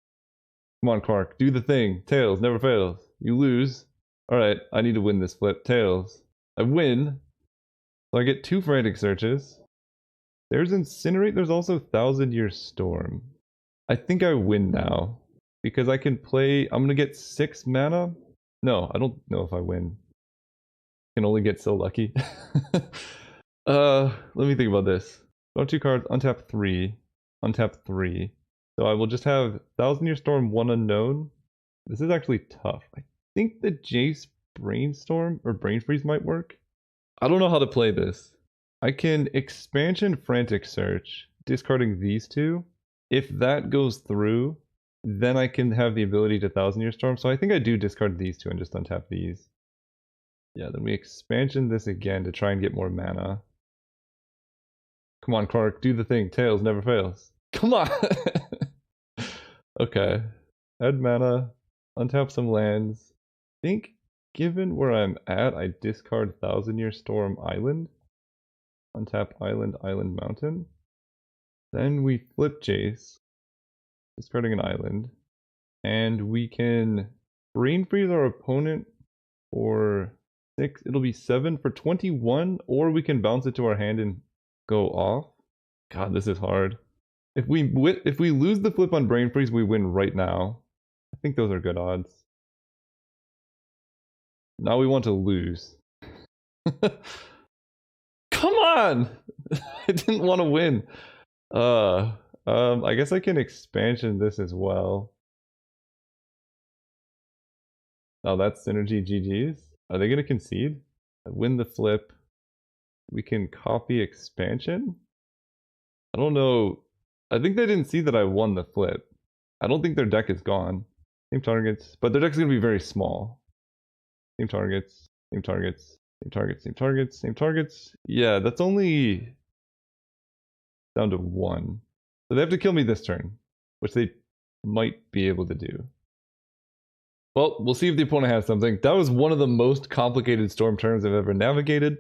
Come on, Krark, do the thing. Tails never fails. You lose. Alright, I need to win this flip. Tails. I win. So I get 2 Frantic Searches. There's Incinerate, there's also 1,000-Year Storm. I think I win now. Because I can play... I'm gonna get 6 mana? No, I don't know if I win. I can only get so lucky. Let me think about this. Draw 2 cards, untap 3. Untap 3. So I will just have 1,000-Year Storm, 1 unknown. This is actually tough. I think the Jace Brainstorm or Brain Freeze might work. I don't know how to play this. I can expansion Frantic Search, discarding these 2. If that goes through, then I can have the ability to 1,000-Year Storm. So I think I do discard these 2 and just untap these. Yeah, then we expansion this again to try and get more mana. Come on, Krark, do the thing. Tails never fails. Come on! Okay. Add mana, untap some lands. I think, given where I'm at, I discard 1,000-Year Storm Island. Untap Island, Island Mountain. Then we flip Jace, discarding an island. And we can Brain Freeze our opponent for 6. It'll be 7 for 21, or we can bounce it to our hand and go off. God, this is hard. If we lose the flip on Brain Freeze, we win right now. I think those are good odds. Now we want to lose. Come on! I didn't want to win. I guess I can expansion this as well. Oh, that's synergy GG's. Are they gonna concede? Win the flip. We can copy expansion? I don't know. I think they didn't see that I won the flip. I don't think their deck is gone. Same targets, but their deck's gonna be very small. Same targets, same targets, same targets, same targets, same targets. Yeah, that's only down to 1. So they have to kill me this turn, which they might be able to do. Well, we'll see if the opponent has something. That was one of the most complicated storm turns I've ever navigated.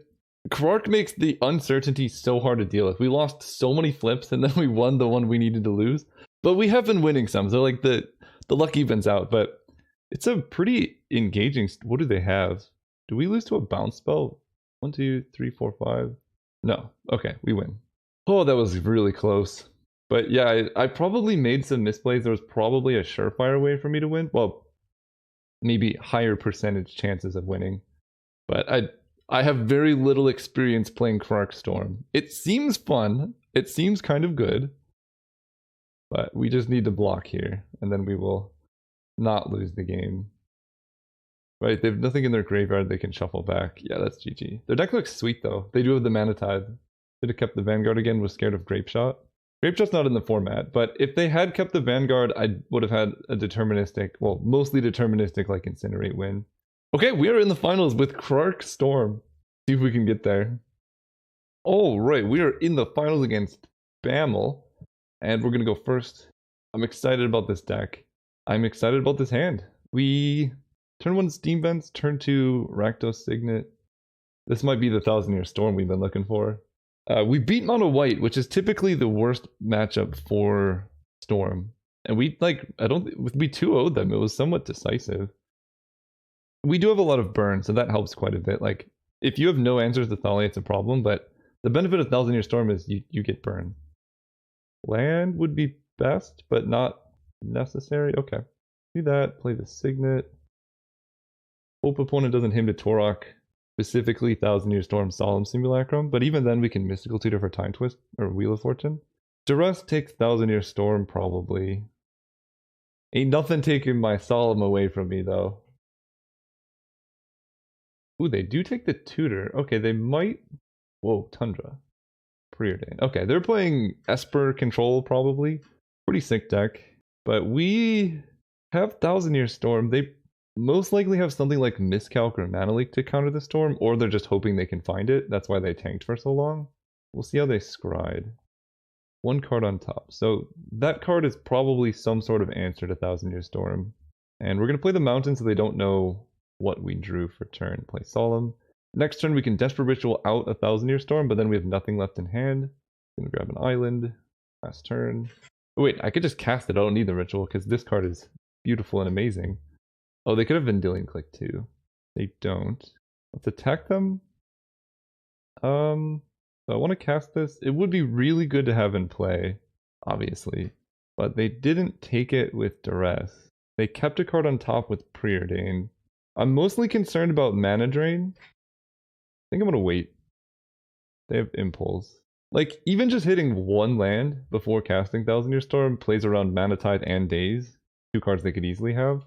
Quark makes the uncertainty so hard to deal with. We lost so many flips and then we won the one we needed to lose. But we have been winning some, so like the luck evens out. But it's a pretty engaging... What do they have? Do we lose to a bounce spell? 1, 2, 3, 4, 5. No. Okay, we win. Oh, that was really close. But yeah, I probably made some misplays. There was probably a surefire way for me to win. Well, maybe higher percentage chances of winning. But I have very little experience playing Quark Storm. It seems fun. It seems kind of good. But we just need to block here, and then we will not lose the game. Right, they have nothing in their graveyard they can shuffle back. Yeah, that's GG. Their deck looks sweet though. They do have the Mana Tide. Should have kept the Vanguard again, was scared of Grape Shot. Grape Shot's not in the format, but if they had kept the Vanguard, I would have had a deterministic, well, mostly deterministic like Incinerate win. Okay, we are in the finals with Quark Storm. See if we can get there. Oh, right, we are in the finals against Bammel. And we're going to go first. I'm excited about this deck. I'm excited about this hand. We turn 1 Steam Vents, turn 2 Rakdos Signet. This might be the 1,000-Year Storm we've been looking for. We beat Mono White, which is typically the worst matchup for Storm. And we, like, we 2-0'd them. It was somewhat decisive. We do have a lot of burn, so that helps quite a bit. Like, if you have no answers to Thalia, it's a problem, but the benefit of 1,000-Year Storm is you get burn. Land would be best, but not necessary. Okay. Do that, play the Signet. Hope opponent doesn't him to Torok, specifically 1,000-Year Storm Solemn Simulacrum, but even then we can Mystical Tutor for Time Twist, or Wheel of Fortune. Duress takes 1,000-Year Storm, probably. Ain't nothing taking my Solemn away from me, though. Ooh, they do take the Tutor. Okay, they might... Whoa, Tundra. Preordained. Okay, they're playing Esper Control, probably. Pretty sick deck. But we have 1,000-Year Storm. They most likely have something like Miscalc or Mana Leak to counter the Storm, or they're just hoping they can find it. That's why they tanked for so long. We'll see how they scryed. 1 card on top. So that card is probably some sort of answer to 1,000-Year Storm. And we're going to play the Mountain so they don't know what we drew for turn. Play Solemn. Next turn we can Desperate Ritual out a 1,000-Year Storm, but then we have nothing left in hand. Gonna grab an island. Last turn. Oh, wait, I could just cast it. I don't need the ritual because this card is beautiful and amazing. Oh, they could have Vendilion Click too. They don't. Let's attack them. So I want to cast this. It would be really good to have in play, obviously. But they didn't take it with Duress. They kept a card on top with Preordain. I'm mostly concerned about Mana Drain. I think I'm gonna wait. They have Impulse. Like, even just hitting 1 land before casting 1,000-Year Storm plays around Mana Tide and Daze. 2 cards they could easily have.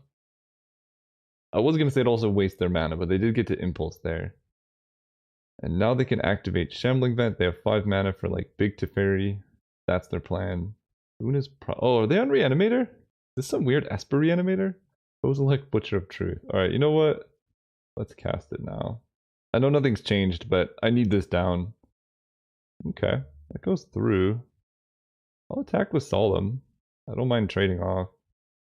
I was gonna say it also wastes their mana, but they did get to Impulse there. And now they can activate Shambling Vent. They have 5 mana for like Big Teferi. That's their plan. Luna's oh, are they on Reanimator? Is this some weird Esper Reanimator? Kozilek Butcher of Truth. Alright, you know what? Let's cast it now. I know nothing's changed, but I need this down. Okay, that goes through. I'll attack with Solemn. I don't mind trading off.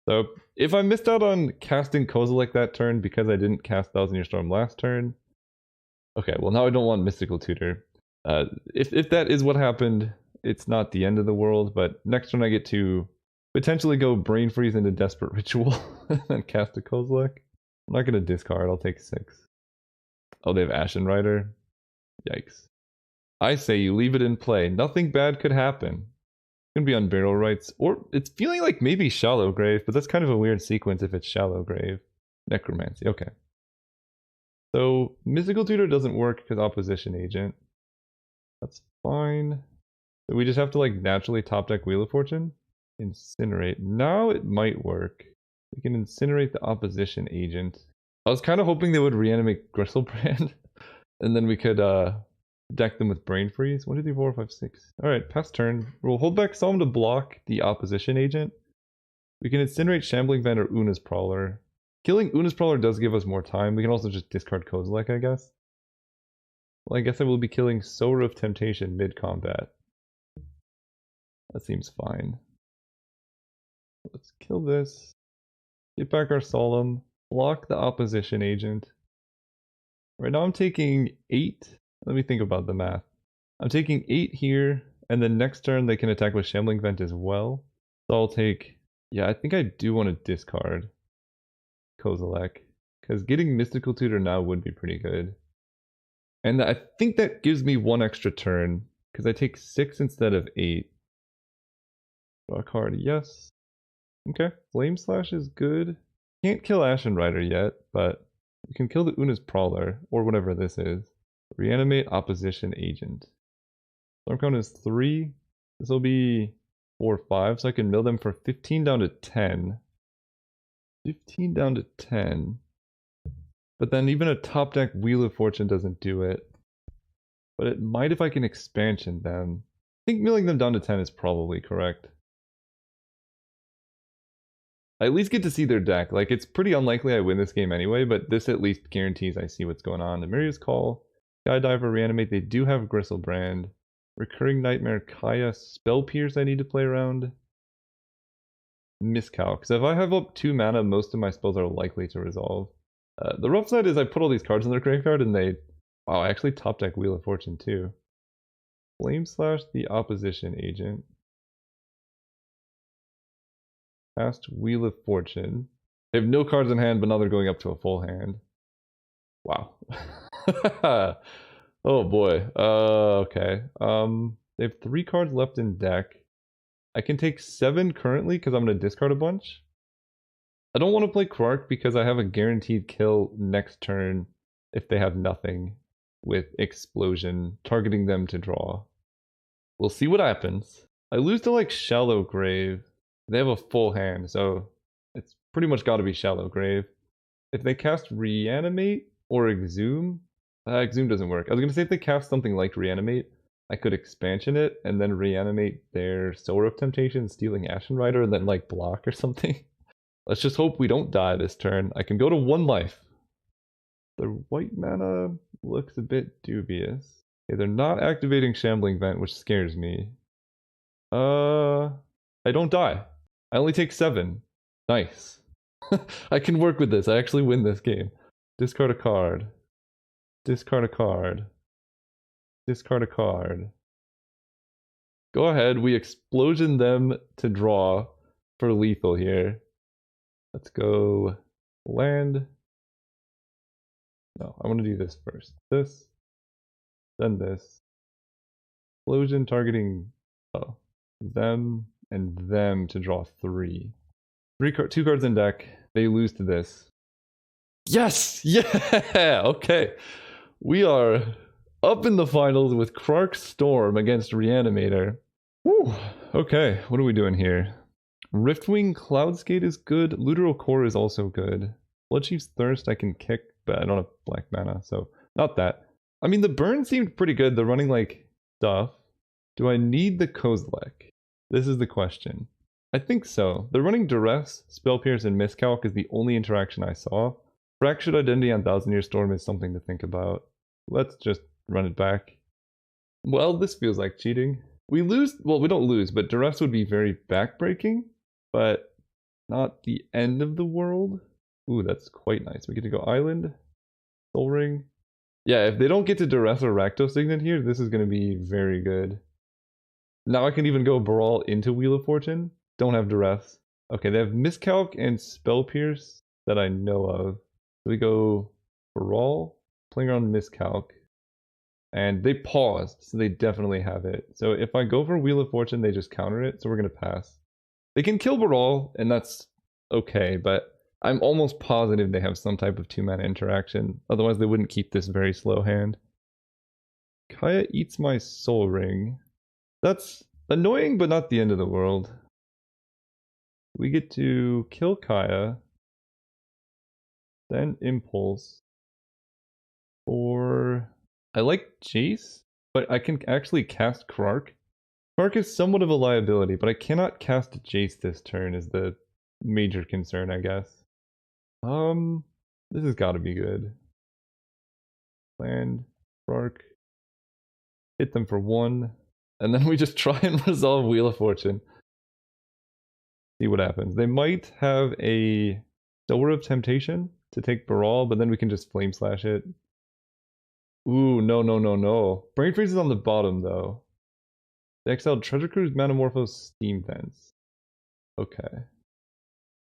So, if I missed out on casting Kozilek that turn because I didn't cast 1,000-Year Storm last turn... Okay, well now I don't want Mystical Tutor. If that is what happened, it's not the end of the world, but next turn I get to potentially go Brain Freeze into Desperate Ritual and cast a Kozilek. I'm not going to discard, I'll take 6. Oh, they have Ashen Rider? Yikes. I say you leave it in play. Nothing bad could happen. It's going to be on Burial Rites. Or it's feeling like maybe Shallow Grave, but that's kind of a weird sequence if it's Shallow Grave. Necromancy, okay. So Mystical Tutor doesn't work because Opposition Agent. That's fine. So we just have to like naturally top deck Wheel of Fortune. Incinerate. Now it might work. We can incinerate the Opposition Agent. I was kind of hoping they would reanimate Gristlebrand. And then we could deck them with Brain Freeze. 1, 2, 3, 4, 5, 6. Alright, pass turn. We'll hold back Solemn to block the Opposition Agent. We can incinerate Shambling Vent or Una's Prowler. Killing Una's Prowler does give us more time. We can also just discard Kozilek, I guess. Well, I guess I will be killing Sower of Temptation mid-combat. That seems fine. Let's kill this. Get back our Solemn. Block the Opposition Agent. Right now I'm taking 8. Let me think about the math. I'm taking 8 here, and then next turn they can attack with Shambling Vent as well. So I'll take... Yeah, I think I do want to discard Kozilek, because getting Mystical Tutor now would be pretty good. And I think that gives me 1 extra turn, because I take 6 instead of 8. Draw a card, yes. Okay, Flame Slash is good. Can't kill Ashen Rider yet, but we can kill the Una's Prowler, or whatever this is. Reanimate Opposition Agent. Storm count is 3. This will be 4 or 5, so I can mill them for 15 down to 10. 15 down to 10. But then even a top deck Wheel of Fortune doesn't do it. But it might if I can expansion them. I think milling them down to 10 is probably correct. I at least get to see their deck. Like, it's pretty unlikely I win this game anyway, but this at least guarantees I see what's going on. Amiria's Call, Skydiver, Reanimate, they do have Gristlebrand. Recurring Nightmare, Kaya, Spell Pierce I need to play around. Miscal, because if I have up 2 mana, most of my spells are likely to resolve. The rough side is I put all these cards in their graveyard and they... Wow, I actually top deck Wheel of Fortune too. Flame Slash the Opposition Agent. Cast Wheel of Fortune. They have no cards in hand, but now they're going up to a full hand. Wow. Oh boy. Okay. They have 3 cards left in deck. I can take 7 currently because I'm going to discard a bunch. I don't want to play Quark because I have a guaranteed kill next turn if they have nothing with Explosion, targeting them to draw. We'll see what happens. I lose to like Shallow Grave. They have a full hand, so it's pretty much got to be Shallow Grave. If they cast Reanimate or Exhume, Exhume doesn't work. I was going to say if they cast something like Reanimate, I could expansion it and then reanimate their Sower of Temptation, stealing Ashen Rider, and then like block or something. Let's just hope we don't die this turn. I can go to 1 life. The white mana looks a bit dubious. Okay, they're not activating Shambling Vent, which scares me. I don't die. I only take 7. Nice. I can work with this. I actually win this game. Discard a card. Discard a card. Discard a card. Go ahead, we explosion them to draw for lethal here. Let's go land. No, I want to do this first. This, then this. Explosion targeting them and them to draw 3. 2 cards in deck. They lose to this. Yes! Yeah! Okay. We are up in the finals with Krark Storm against Reanimator. Woo! Okay, what are we doing here? Riftwing Cloudskate is good. Luteral Core is also good. Bloodchief's Thirst I can kick, but I don't have black mana, so not that. I mean, the burn seemed pretty good. They're running like stuff. Do I need the Kozilek? This is the question. I think so. They're running Duress, Spell Pierce, and Miscalc is the only interaction I saw. Fractured Identity on Thousand Year Storm is something to think about. Let's just run it back. Well, this feels like cheating. We lose, well, we don't lose, but Duress would be very backbreaking, but not the end of the world. Ooh, that's quite nice. We get to go Island, Soul Ring. Yeah, if they don't get to Duress or Rakdos Signet here, this is going to be very good. Now I can even go Brawl into Wheel of Fortune. Don't have Duress. Okay, they have Miscalc and Spell Pierce that I know of. So we go Brawl, playing around Miscalc. And they paused, so they definitely have it. So if I go for Wheel of Fortune, they just counter it, so we're going to pass. They can kill Brawl, and that's okay, but I'm almost positive they have some type of 2-mana interaction. Otherwise, they wouldn't keep this very slow hand. Kaya eats my Soul Ring. That's annoying, but not the end of the world. We get to kill Kaya, then Impulse. Or I like Jace, but I can actually cast Krark. Krark is somewhat of a liability, but I cannot cast Jace this turn is the major concern, I guess. This has got to be good. Land, Krark. Hit them for 1. And then we just try and resolve Wheel of Fortune. See what happens. They might have a Door of Temptation to take Baral, but then we can just Flame Slash it. Ooh, no. Brain Freeze is on the bottom, though. They exiled Treasure Cruise, Metamorphose, Steam Fence. Okay.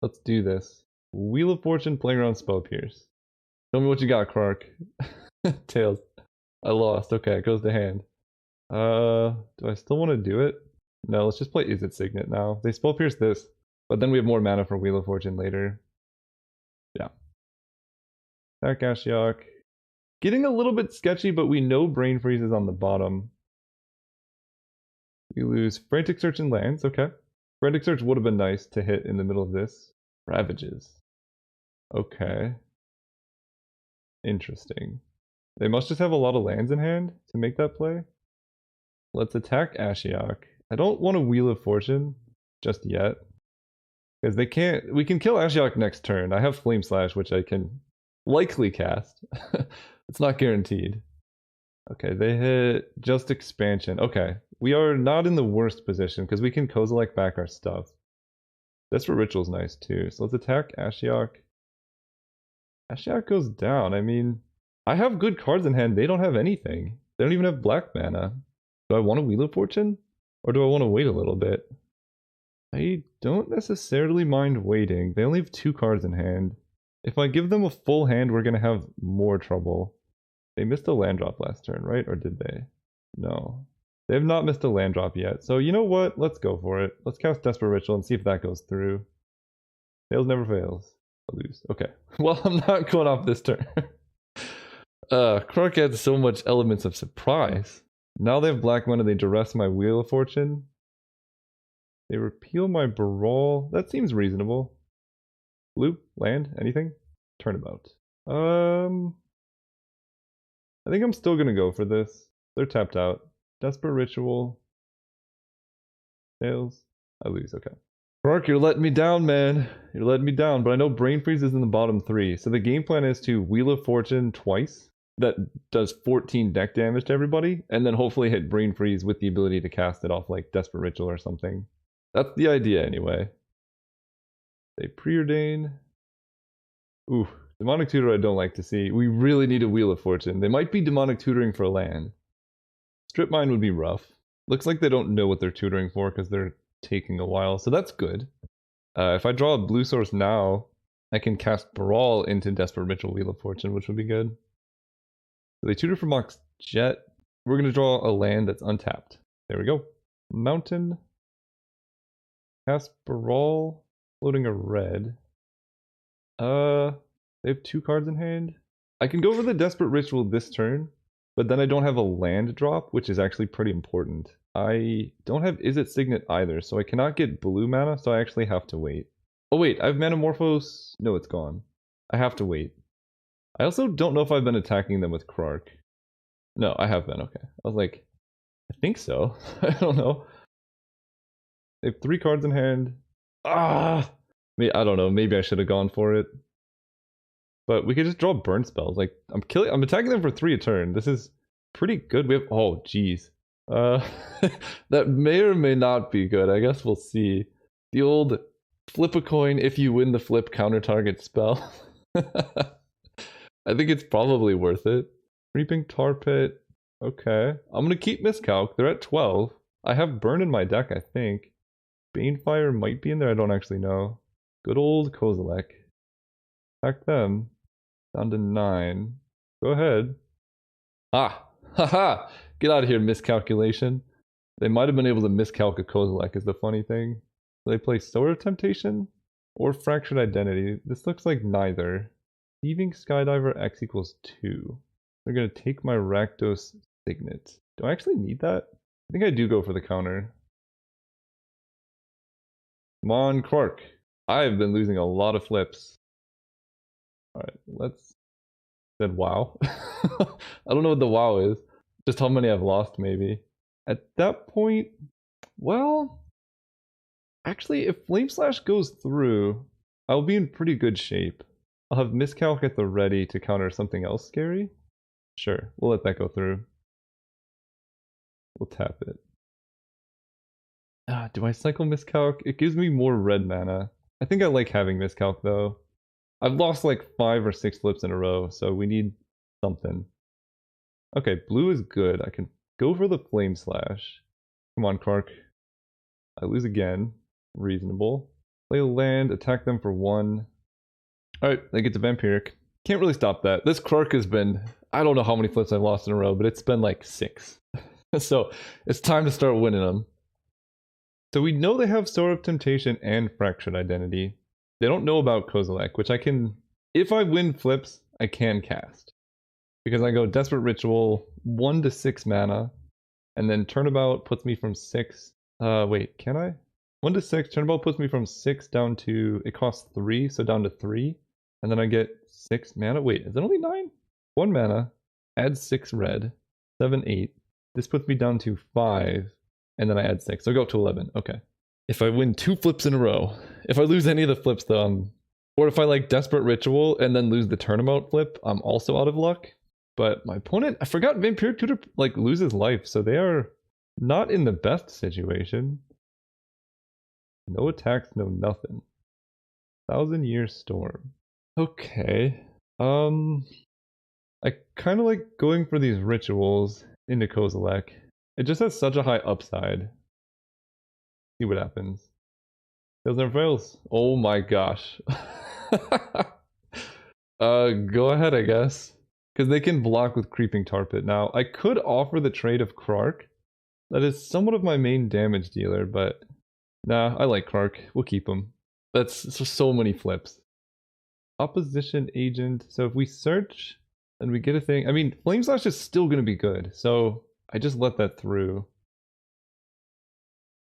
Let's do this. Wheel of Fortune, playing around Spell Pierce. Tell me what you got, Krark. Tails. I lost. Okay, it goes to hand. Do I still want to do it? No, let's just play Is It Signet now. They Spell Pierce this, but then we have more mana for Wheel of Fortune later. Yeah. Attack Ashiok. Getting a little bit sketchy, but we know Brain Freeze is on the bottom. We lose Frantic Search and lands, okay. Frantic Search would have been nice to hit in the middle of this. Ravages. Okay. Interesting. They must just have a lot of lands in hand to make that play. Let's attack Ashiok. I don't want a Wheel of Fortune just yet. Because they can't... We can kill Ashiok next turn. I have Flame Slash, which I can likely cast. It's not guaranteed. Okay, they hit just expansion. Okay, we are not in the worst position because we can Kozilek back our stuff. Desperate Ritual's nice too. So let's attack Ashiok. Ashiok goes down. I mean, I have good cards in hand. They don't have anything. They don't even have black mana. Do I want a Wheel of Fortune? Or do I want to wait a little bit? I don't necessarily mind waiting. They only have 2 cards in hand. If I give them a full hand, we're going to have more trouble. They missed a land drop last turn, right? Or did they? No. They have not missed a land drop yet. So you know what? Let's go for it. Let's cast Desperate Ritual and see if that goes through. Fails never fails. I lose. Okay. Well, I'm not going off this turn. Krark adds so much elements of surprise. Now they have black mana, they duress my Wheel of Fortune. They repeal my Baral. That seems reasonable. Blue? Land? Anything? Turnabout. I think I'm still gonna go for this. They're tapped out. Desperate Ritual. Fails. I lose, okay. Krark, you're letting me down, man. You're letting me down, but I know Brain Freeze is in the bottom 3. So the game plan is to Wheel of Fortune twice. That does 14 deck damage to everybody, and then hopefully hit Brain Freeze with the ability to cast it off like Desperate Ritual or something. That's the idea anyway. They preordain. Ooh, Demonic Tutor I don't like to see. We really need a Wheel of Fortune. They might be Demonic Tutoring for land. Strip Mine would be rough. Looks like they don't know what they're tutoring for because they're taking a while, so that's good. If I draw a blue source now, I can cast Baral into Desperate Ritual Wheel of Fortune, which would be good. So they tutor for Mox Jet. We're going to draw a land that's untapped. There we go. Mountain. Cast Baral. Floating a red. They have 2 cards in hand. I can go for the Desperate Ritual this turn, but then I don't have a land drop, which is actually pretty important. I don't have Is It Signet either, so I cannot get blue mana, so I actually have to wait. Oh wait, I have Metamorphose. No, it's gone. I have to wait. I also don't know if I've been attacking them with Krark. No, I have been, okay. I was like, I think so. I don't know. They have 3 cards in hand. I don't know, maybe I should have gone for it. But we could just draw burn spells. Like, I'm attacking them for 3 a turn. This is pretty good. We have, oh jeez. That may or may not be good. I guess we'll see. The old flip a coin if you win the flip counter target spell. I think it's probably worth it. Reaping Tar Pit. Okay. I'm gonna keep Miscalc. They're at 12. I have burn in my deck, I think. Banefire might be in there, I don't actually know. Good old Kozilek. Attack them. Down to 9. Go ahead. Ah! Haha! Get out of here, miscalculation. They might have been able to miscalc a Kozilek is the funny thing. Do they play Sword of Temptation? Or Fractured Identity. This looks like neither. Thieving Skydiver X equals 2. They're going to take my Rakdos Signet. Do I actually need that? I think I do go for the counter. Come on, Quark. I've been losing a lot of flips. Alright, let's... Said wow. I don't know what the wow is. Just how many I've lost, maybe. At that point, well... Actually, if Flame Slash goes through, I'll be in pretty good shape. I'll have Miscalc at the ready to counter something else scary. Sure, we'll let that go through. We'll tap it. Do I cycle Miscalc? It gives me more red mana. I think I like having Miscalc though. I've lost like 5 or 6 flips in a row, so we need something. Okay, blue is good. I can go for the Flame Slash. Come on, Kark. I lose again. Reasonable. Play a land, attack them for 1. Alright, they get to Vampiric. Can't really stop that. This Kark has been... I don't know how many flips I've lost in a row, but it's been like 6. So, it's time to start winning them. So we know they have Sword of Temptation and Fractured Identity. They don't know about Kozilek, which I can... If I win flips, I can cast. Because I go Desperate Ritual, 1 to 6 mana, and then Turnabout puts me from 6... wait, can I? 1 to 6, Turnabout puts me from 6 down to... It costs 3, so down to 3. And then I get 6 mana. Wait, is it only 9? 1 mana, add 6 red, 7, 8. This puts me down to 5, and then I add 6. So I go up to 11. Okay. If I win 2 flips in a row, if I lose any of the flips though, or if I like Desperate Ritual and then lose the Turnabout flip, I'm also out of luck. But my opponent, I forgot Vampiric Tutor like loses life, so they are not in the best situation. No attacks, no nothing. 1,000-Year Storm. Okay. I kind of like going for these rituals into Kozilek. It just has such a high upside. See what happens. Tails never fails. Oh my gosh. Go ahead, I guess. Because they can block with Creeping Tar Pit. Now, I could offer the trade of Krark. That is somewhat of my main damage dealer, but... Nah, I like Krark. We'll keep him. That's so many flips. Opposition Agent. So if we search, and we get a thing... I mean, Flame Slash is still going to be good, so I just let that through.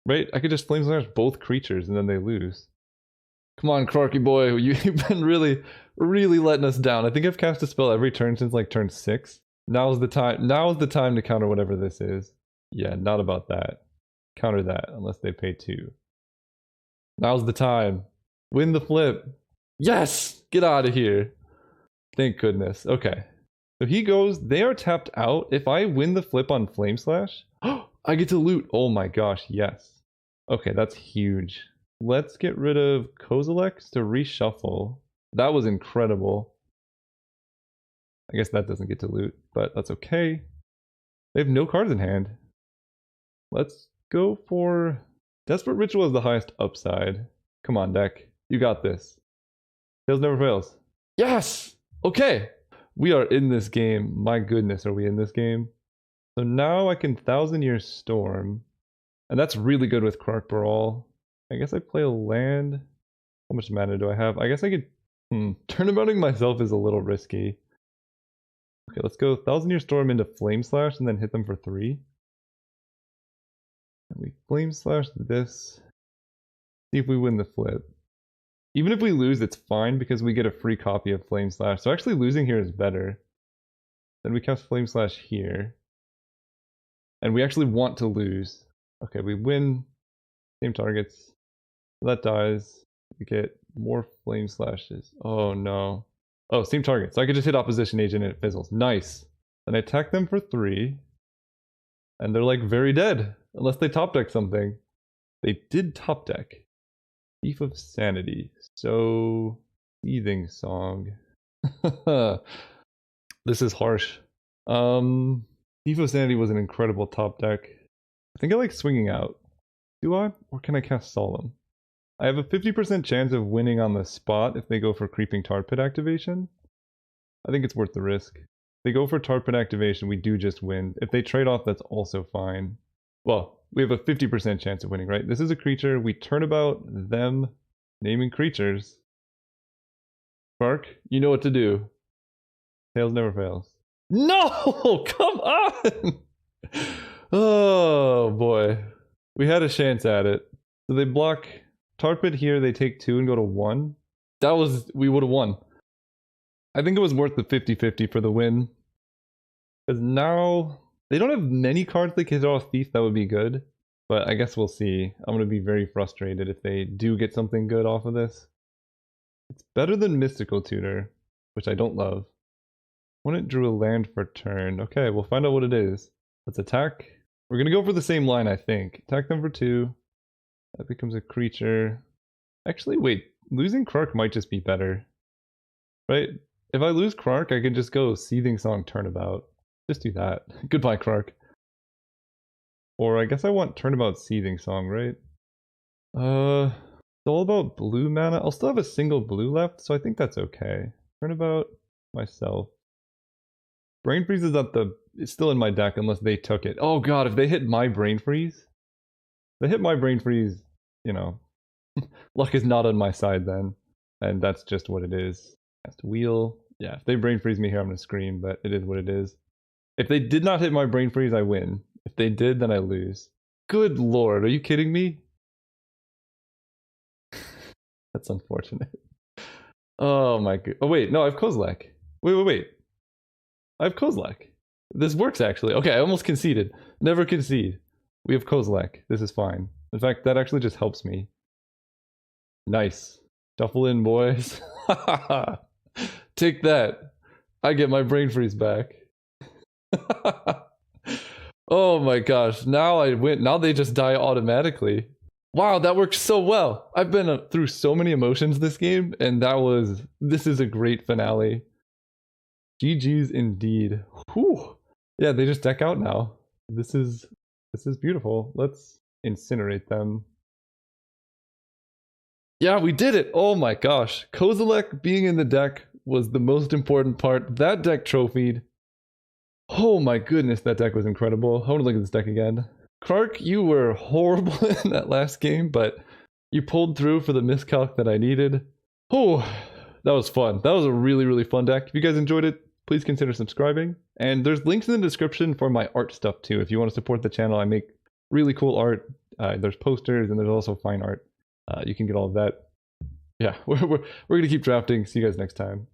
Right? I could just Flame Slash both creatures, and then they lose. Come on, Krarky boy. You've been really letting us down. I think I've cast a spell every turn since like turn 6. Now's the time. Now's the time to counter whatever this is. Yeah, not about that. Counter that, unless they pay 2. Now's the time. Win the flip. Yes! Get out of here. Thank goodness. Okay. So he goes, they are tapped out. If I win the flip on Flame Slash, I get to loot. Oh my gosh, yes. Okay, that's huge. Let's get rid of Kozilek to reshuffle. That was incredible. I guess that doesn't get to loot, but that's okay. They have no cards in hand. Let's go for... Desperate Ritual is the highest upside. Come on, deck. You got this. Tails never fails. Yes! Okay! We are in this game. My goodness, are we in this game? So now I can 1,000-Year Storm. And that's really good with Krark Brawl. I guess I play a land. How much mana do I have? I guess I could... Turnabouting myself is a little risky. Okay, let's go 1,000-Year Storm into Flame Slash and then hit them for 3. And we Flame Slash this. See if we win the flip. Even if we lose, it's fine because we get a free copy of Flame Slash. So actually losing here is better. Then we cast Flame Slash here. And we actually want to lose. Okay, we win. Same targets. That dies. We get more Flame Slashes. Oh no. Oh, same target. So I could just hit Opposition Agent and it fizzles. Nice. Then I attack them for 3. And they're like very dead. Unless they top deck something. They did top deck. Thief of Sanity. So... Seething Song. This is harsh. Thief of Sanity was an incredible top deck. I think I like swinging out. Do I? Or can I cast Solemn? I have a 50% chance of winning on the spot if they go for Creeping Tar Pit activation. I think it's worth the risk. If they go for Tar Pit activation, we do just win. If they trade off, that's also fine. Well, we have a 50% chance of winning, right? This is a creature. We turn about them, Naming creatures. Spark, you know what to do. Tails never fails. No! Come on! Oh boy. We had a chance at it. So they block Tar Pit here, they take 2 and go to 1. We would have won. I think it was worth the 50-50 for the win. Because now, they don't have many cards they can draw a Thief that would be good. But I guess we'll see. I'm going to be very frustrated if they do get something good off of this. It's better than Mystical Tutor, which I don't love. When it drew a land for turn. Okay, we'll find out what it is. Let's attack. We're going to go for the same line, I think. Attack them for 2. That becomes a creature. Actually, wait. Losing Krark might just be better. Right? If I lose Krark, I can just go Seething Song Turnabout. Just do that. Goodbye, Krark. Or I guess I want Turnabout Seething Song, right? It's all about blue mana. I'll still have a single blue left, so I think that's okay. Turnabout myself. Brain Freeze is it's still in my deck unless they took it. Oh god, if they hit my Brain Freeze, you know, luck is not on my side then. And that's just what it is. Cast Wheel. Yeah, if they Brain Freeze me here, I'm gonna scream, but it is what it is. If they did not hit my Brain Freeze, I win. If they did, then I lose. Good lord, are you kidding me? That's unfortunate. Oh my god. Oh wait, no, I have Kozilek. Wait. I have Kozilek. This works actually. Okay, I almost conceded. Never concede. We have Kozilek. This is fine. In fact, that actually just helps me. Nice. Shuffle in, boys. Take that. I get my Brain Freeze back. Oh my gosh. Now I win. Now they just die automatically. Wow, that works so well. I've been through so many emotions this game, and this is a great finale. GG's indeed. Whew. Yeah, they just deck out now. This is beautiful. Let's incinerate them. Yeah, we did it. Oh my gosh. Kozilek being in the deck was the most important part. That deck trophied. Oh my goodness, that deck was incredible. I want to look at this deck again. Krark, you were horrible in that last game, but you pulled through for the miscalc that I needed. Oh, that was fun. That was a really, really fun deck. If you guys enjoyed it, please consider subscribing. And there's links in the description for my art stuff too. If you want to support the channel, I make really cool art. There's posters and there's also fine art. You can get all of that. Yeah, we're going to keep drafting. See you guys next time.